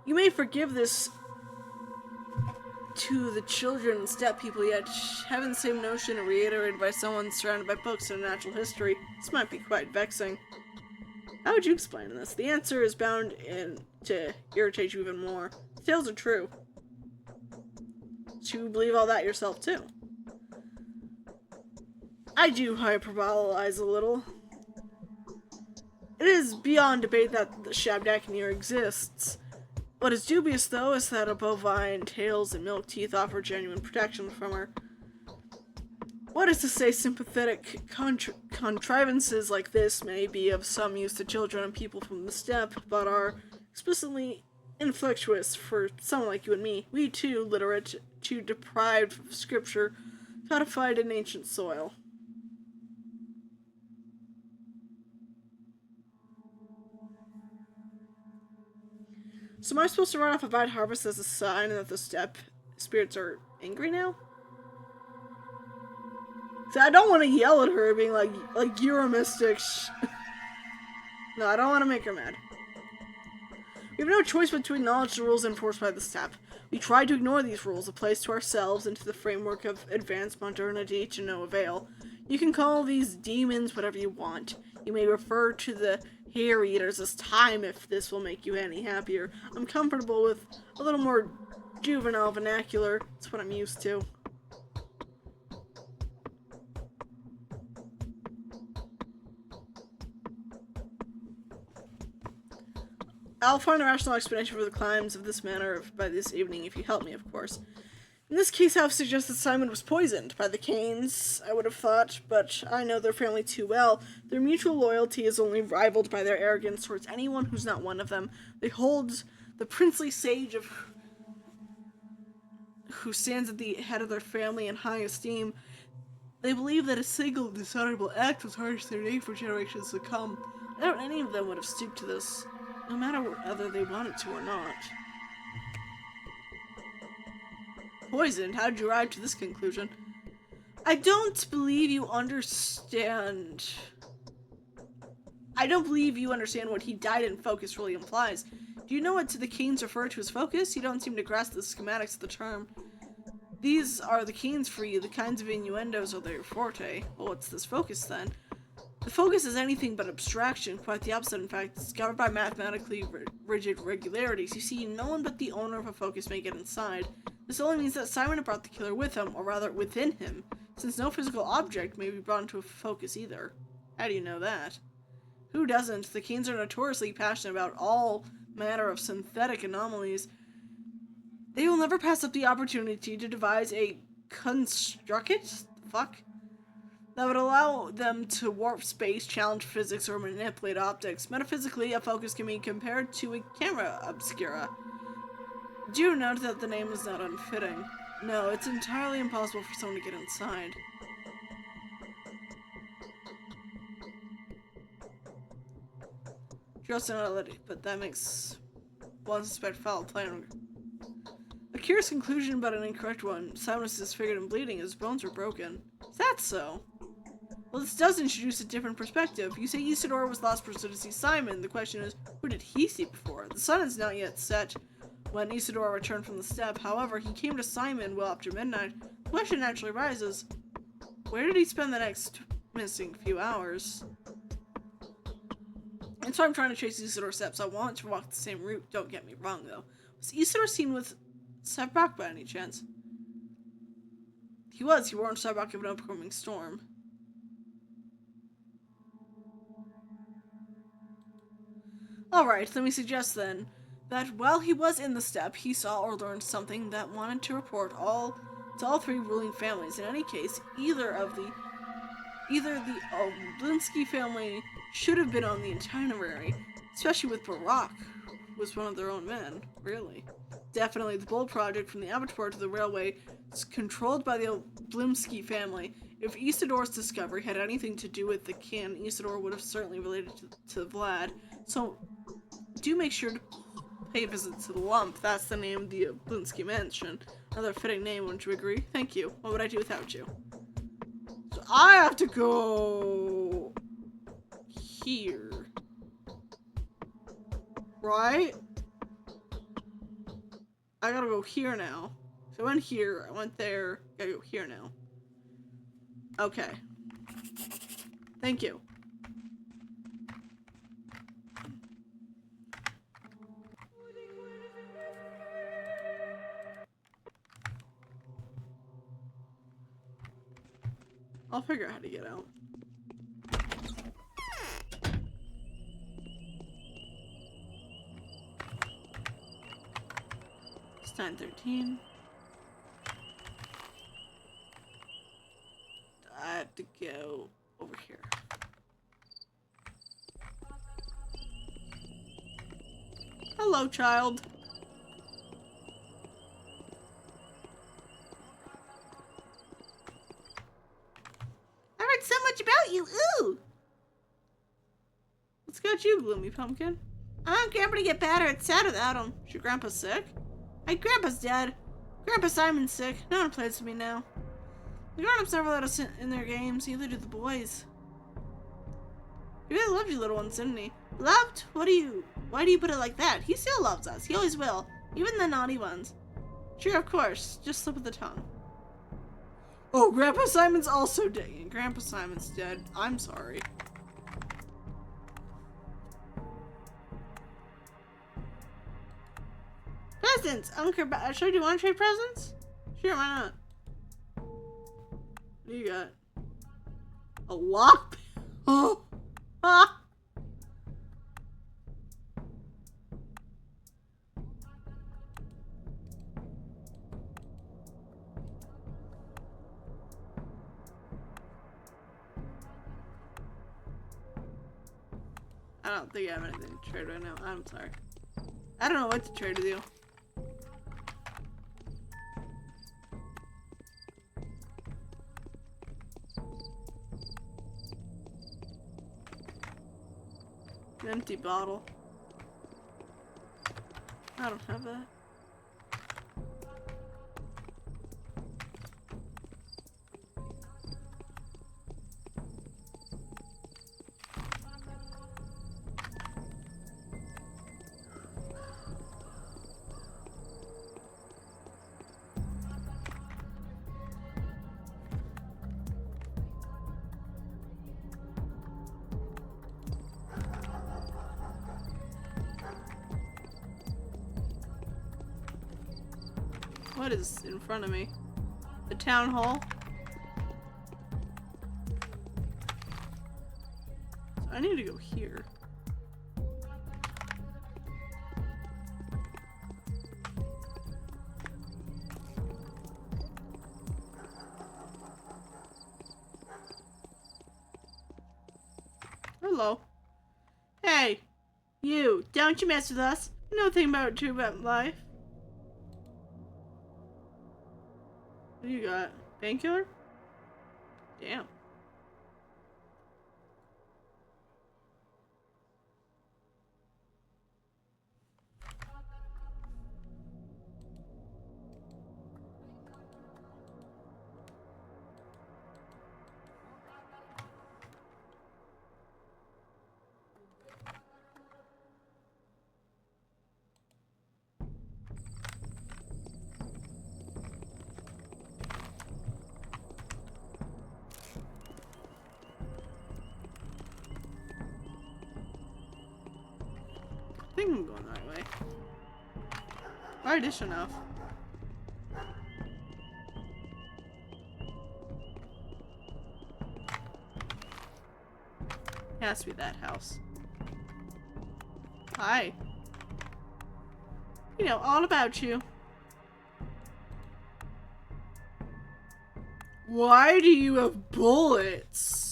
You may forgive this to the children and steppe people, yet having the same notion reiterated by someone surrounded by books and natural history, this might be quite vexing. How would you explain this? The answer is bound to irritate you even more. The tales are true. Do you believe all that yourself, too? I do hyperbolize a little. It is beyond debate that the Shabdakinir exists. What is dubious, though, is that a bovine tails and milk teeth offer genuine protection from her. What is to say, sympathetic contrivances like this may be of some use to children and people from the steppe, but are explicitly inflectuous for someone like you and me. We, too, literate, too deprived of scripture, codified in ancient soil. So am I supposed to write off a bad harvest as a sign that the steppe spirits are angry now? So I don't want to yell at her being like you're a mystic. No, I don't want to make her mad. We have no choice but to acknowledge the rules enforced by the steppe. We try to ignore these rules, a place to ourselves, into the framework of advanced modernity to no avail. You can call these demons whatever you want. You may refer to the hair eaters as time if this will make you any happier. I'm comfortable with a little more juvenile vernacular. It's what I'm used to. I'll find a rational explanation for the crimes of this manner by this evening, if you help me, of course. In this case, I've suggested Simon was poisoned by the Canes, I would have thought, but I know their family too well. Their mutual loyalty is only rivaled by their arrogance towards anyone who's not one of them. They hold the princely sage who stands at the head of their family in high esteem. They believe that a single dishonorable act will tarnish their name for generations to come. I doubt any of them would have stooped to this, no matter whether they wanted to or not. Poisoned? How did you arrive to this conclusion? I don't believe you understand. I don't believe you understand what he died in focus really implies. Do you know what the Canes refer to as focus? You don't seem to grasp the schematics of the term. These are the Canes for you. The kinds of innuendos are their forte. Well, what's this focus then? The focus is anything but abstraction, quite the opposite in fact. It's governed by mathematically rigid regularities. You see, no one but the owner of a focus may get inside. This only means that Simon had brought the killer with him, or rather within him, since no physical object may be brought into a focus either. How do you know that? Who doesn't? The Canes are notoriously passionate about all manner of synthetic anomalies. They will never pass up the opportunity to devise a construct that would allow them to warp space, challenge physics, or manipulate optics. Metaphysically, a focus can be compared to a camera obscura. Do note that the name is not unfitting. No, it's entirely impossible for someone to get inside. Just another, but that makes one suspect foul play. A curious conclusion, but an incorrect one. Simon was disfigured and bleeding. His bones were broken. Is that so? Well, this does introduce a different perspective. You say Isidore was the last person to see Simon. The question is, who did he see before? The sun is not yet set when Isidore returned from the steppe. However, he came to Simon well after midnight. The question naturally arises, where did he spend the next missing few hours? And so I'm trying to trace Isidore's steps. I want to walk the same route, don't get me wrong, though. Was Isidore seen with Starbuck by any chance? He warned Starbuck of an upcoming storm. Alright, let me suggest then that while he was in the steppe, he saw or learned something that wanted to report to all three ruling families. In any case, either the Oblinsky family should have been on the itinerary, especially with Barak, who was one of their own men, really. Definitely the Bull Project from the abattoir to the railway is controlled by the Oblinsky family. If Isidor's discovery had anything to do with the can, Isidor would have certainly related to Vlad. So, do make sure to pay a visit to the Lump. That's the name of the Oblinsky mansion. Another fitting name, wouldn't you agree? Thank you. What would I do without you? So I have to go here. Right? I gotta go here now. So I went here, I went there, gotta go here now. Okay. Thank you. I'll figure out how to get out. It's 9:13. I have to go over here. Hello, child. I heard so much about you. Ooh. What's got you, Gloomy Pumpkin? I want Grandpa to get better. It's sad without him. Is your grandpa sick? My grandpa's dead. Grandpa Simon's sick. No one plays with me now. The grown-ups never let us in their games. Neither do the boys. He really loved you little ones, didn't he? Loved? Why do you put it like that? He still loves us. He always will. Even the naughty ones. Sure, of course. Just slip of the tongue. Oh, Grandpa Simon's also dead. Grandpa Simon's dead. I'm sorry. Presents! I don't care about. Sure, do you want to trade presents? Sure, why not? What do you got? A lock? Oh! Ah! I don't think I have anything to trade right now. I'm sorry. I don't know what to trade with you. An empty bottle. I don't have that. What is in front of me? The town hall? So I need to go here. Hello. Hey! You! Don't you mess with us! Nothing about life. What do you got? Painkiller? Damn. I think I'm going the right way. Alright, it's enough. It has to be that house. Hi. You know all about you. Why do you have bullets?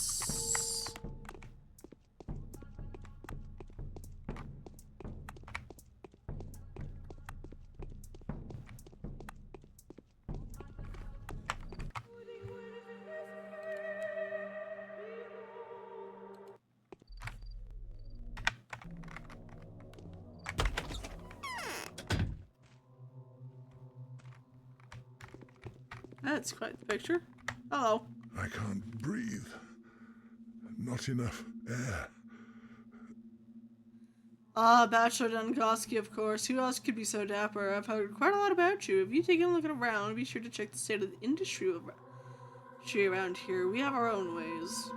That's quite the picture. Hello. I can't breathe. Not enough air. Ah, Bachelor Dunkoski, of course. Who else could be so dapper? I've heard quite a lot about you. If you take a look around, be sure to check the state of the industry around here. We have our own ways.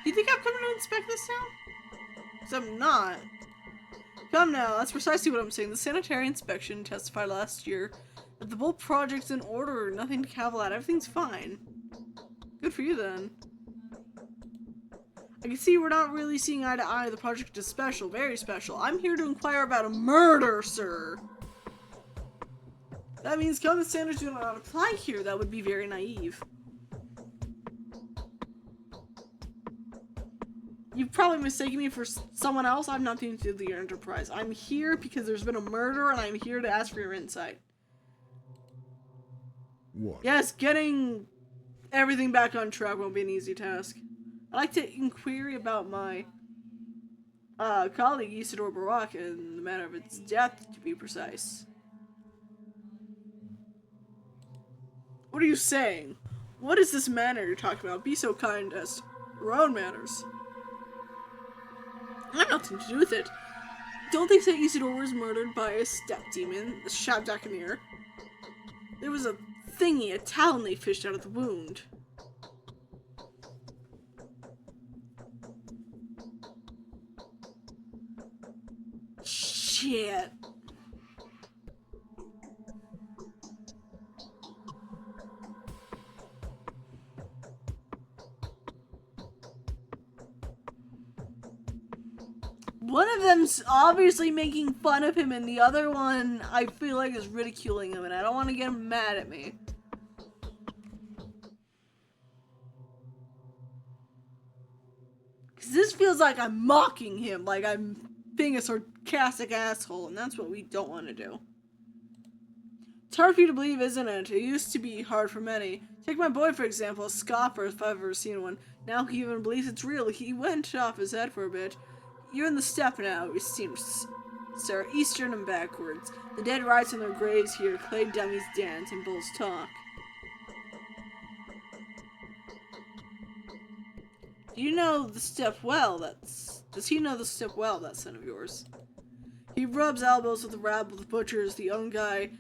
Do you think I'm coming to inspect this town? Because I'm not. Come now, that's precisely what I'm saying. The sanitary inspection testified last year that the whole project's in order. Nothing to cavil at. Everything's fine. Good for you, then. I can see we're not really seeing eye to eye. The project is special, very special. I'm here to inquire about a murder, sir. That means common standards do not apply here. That would be very naive. You've probably mistaken me for someone else. I'm not the into the Enterprise. I'm here because there's been a murder, and I'm here to ask for your insight. What? Yes, getting everything back on track won't be an easy task. I'd like to inquire about my colleague Isidore Barak and the matter of its death, to be precise. What are you saying? What is this manner you're talking about? Be so kind as your own manners. I have nothing to do with it. Don't they say Isidore was murdered by a step demon, the Shabdakanir? There was a thingy, a talon they fished out of the wound. Shit. One of them's obviously making fun of him, and the other one, I feel like, is ridiculing him, and I don't want to get him mad at me. Because this feels like I'm mocking him, like I'm being a sarcastic asshole, and that's what we don't want to do. It's hard for you to believe, isn't it? It used to be hard for many. Take my boy, for example, a scoffer, if I've ever seen one. Now he even believes it's real. He went off his head for a bit. You're in the steppe now, it seems, sir, eastern and backwards. The dead rise from their graves here, clay dummies dance, and bulls talk. Do you know the steppe well? Does he know the steppe well, that son of yours? He rubs elbows with the rabble, the butchers, the young guy,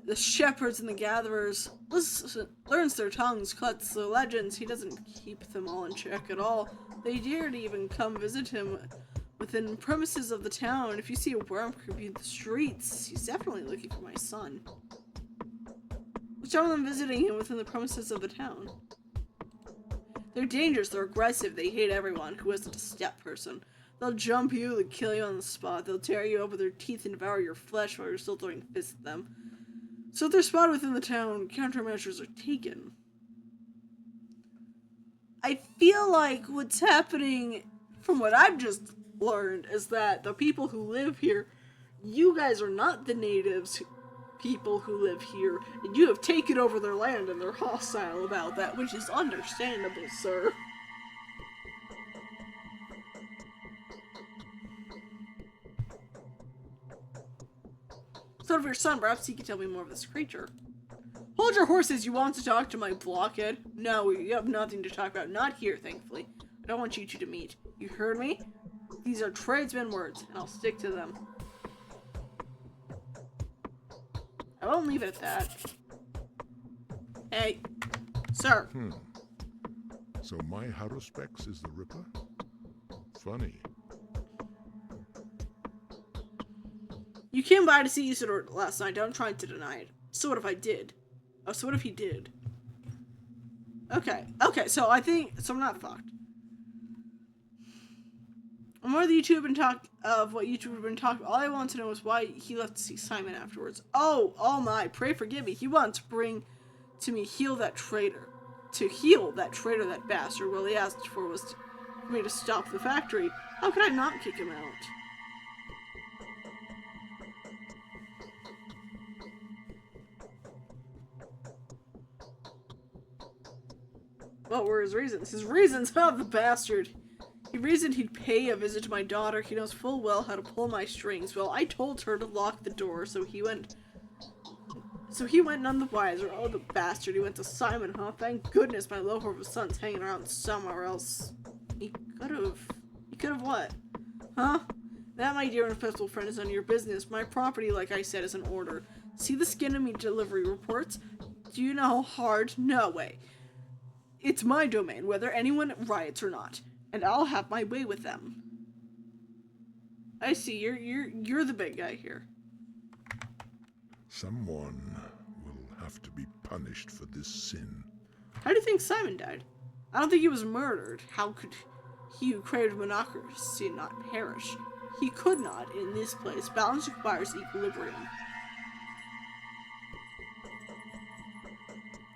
the shepherds and the gatherers, learns their tongues, cuts their legends. He doesn't keep them all in check at all. They dare to even come visit him within premises of the town. If you see a worm creeping in the streets, he's definitely looking for my son. What's wrong with them visiting him within the premises of the town? They're dangerous, they're aggressive, they hate everyone who isn't a step person. They'll jump you, they'll kill you on the spot, they'll tear you up with their teeth and devour your flesh while you're still throwing fists at them. So if they're spotted within the town, countermeasures are taken. I feel like what's happening, from what I've just learned, is that the people who live here, you guys are not the natives people who live here, and you have taken over their land and they're hostile about that, which is understandable, sir. So of your son, perhaps he can tell me more of this creature. Hold your horses, you want to talk to my blockhead? No, you have nothing to talk about. Not here, thankfully. I don't want you two to meet. You heard me? These are tradesmen words, and I'll stick to them. I won't leave it at that. Hey, sir. So my Haruspex is the Ripper? Funny. You came by to see Isidore last night. Don't try to deny it. So what if I did? Oh, so what if he did? Okay, so I think, so I'm not fucked. More of the YouTube and talk of what YouTube have been talking. All I want to know is why he left to see Simon afterwards. Oh my, pray forgive me. He wanted to bring to me heal that traitor, that bastard. Well, he asked for was for me to stop the factory. How could I not kick him out? What were his reasons? His reasons? Oh, the bastard. He reasoned he'd pay a visit to my daughter. He knows full well how to pull my strings. Well, I told her to lock the door, so he went none the wiser. Oh, the bastard. He went to Simon, huh? Thank goodness my low of a son's hanging around somewhere else. He could've what? Huh? That, my dear and faithful friend, is none of your business. My property, like I said, is in order. See the skin of me delivery reports? Do you know how hard? No way. It's my domain, whether anyone riots or not. And I'll have my way with them. I see, you're the big guy here. Someone will have to be punished for this sin. How do you think Simon died? I don't think he was murdered. How could he who craved monocracy not perish? He could not, in this place. Balance requires equilibrium.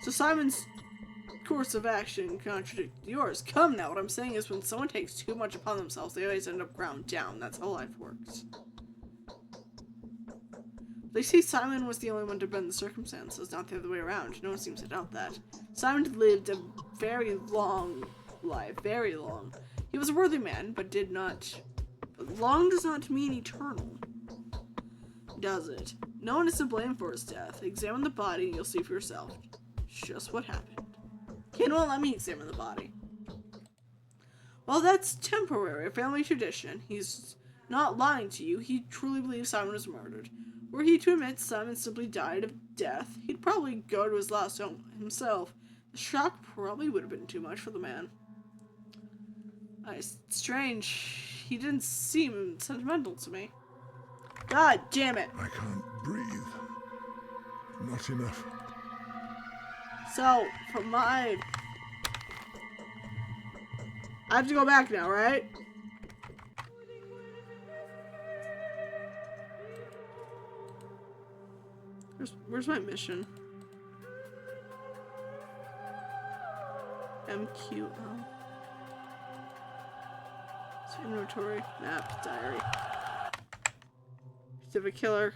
So Simon's course of action contradicted yours. Come now, what I'm saying is when someone takes too much upon themselves, they always end up ground down. That's how life works. They say Simon was the only one to bend the circumstances, not the other way around. No one seems to doubt that. Simon lived a very long life, very long. He was a worthy man, but long does not mean eternal, does it? No one is to blame for his death. Examine the body and you'll see for yourself just what happened. Ken won't let me examine the body. Well, that's temporary, a family tradition. He's not lying to you. He truly believes Simon was murdered. Were he to admit Simon simply died of death, he'd probably go to his last home himself. The shock probably would have been too much for the man. Strange. He didn't seem sentimental to me. God damn it. I can't breathe. Not enough. So, I have to go back now, right? Where's my mission? MQL. So inventory, map, diary. Pacific Killer.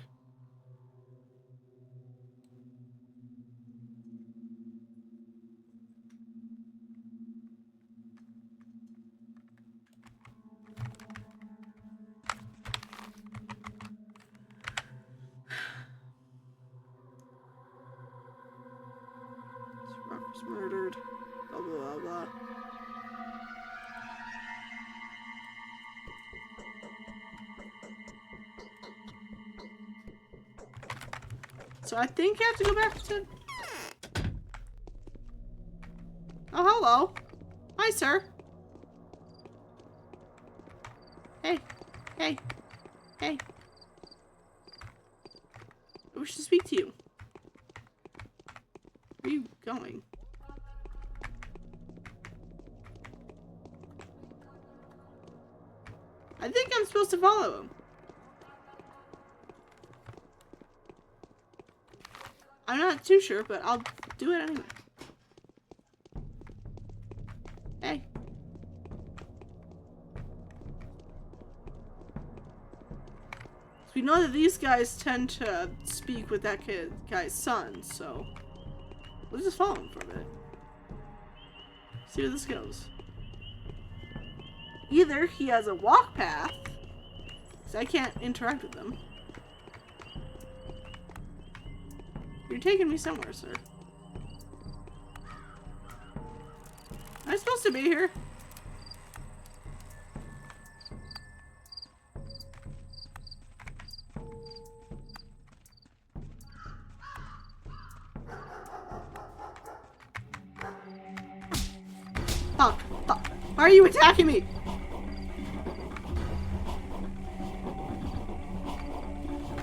Was murdered. Blah blah blah blah. So I think I have to go back to. Oh, hello. Hi, sir. Hey. Hey. Hey. I wish to speak to you. Where are you going? I think I'm supposed to follow him. I'm not too sure, but I'll do it anyway. Hey. So we know that these guys tend to speak with that guy's son, so we'll just follow him for a bit. See where this goes. Either he has a walk path, because I can't interact with them. You're taking me somewhere, sir. Am I supposed to be here? Fuck, fuck. Why are you attacking me?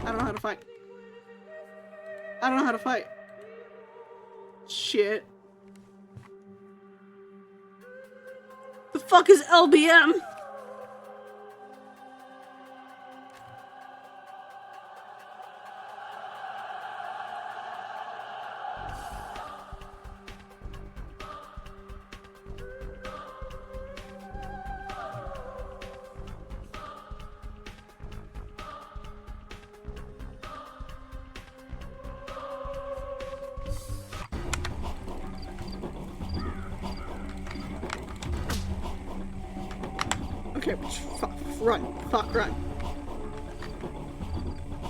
I don't know how to fight. I don't know how to fight. Shit. fuck is LBM? Okay, fuck, run. Fuck, run.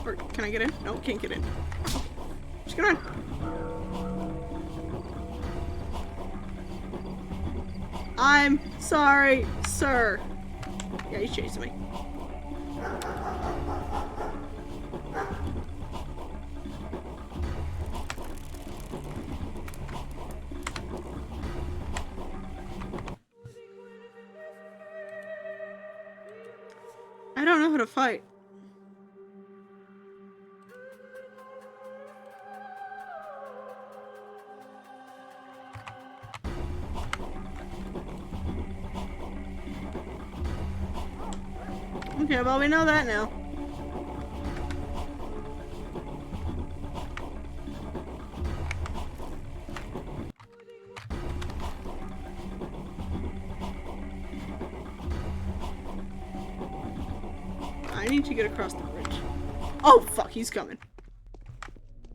Or, can I get in? No, can't get in. Just gonna run. I'm sorry, sir. Yeah, he's chasing me. I don't know how to fight. Okay, well, we know that now. I need to get across the bridge. Oh, fuck, he's coming.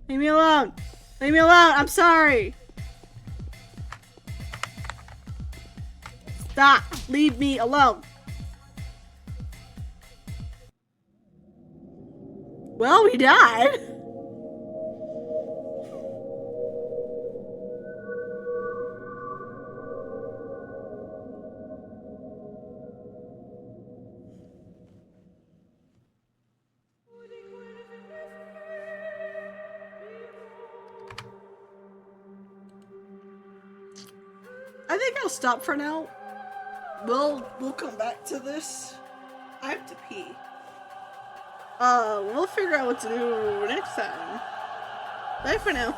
Leave me alone. Leave me alone. I'm sorry. Stop. Leave me alone. Well, we died. I think I'll stop for now. We'll come back to this. I have to pee. We'll figure out what to do next time. Bye for now.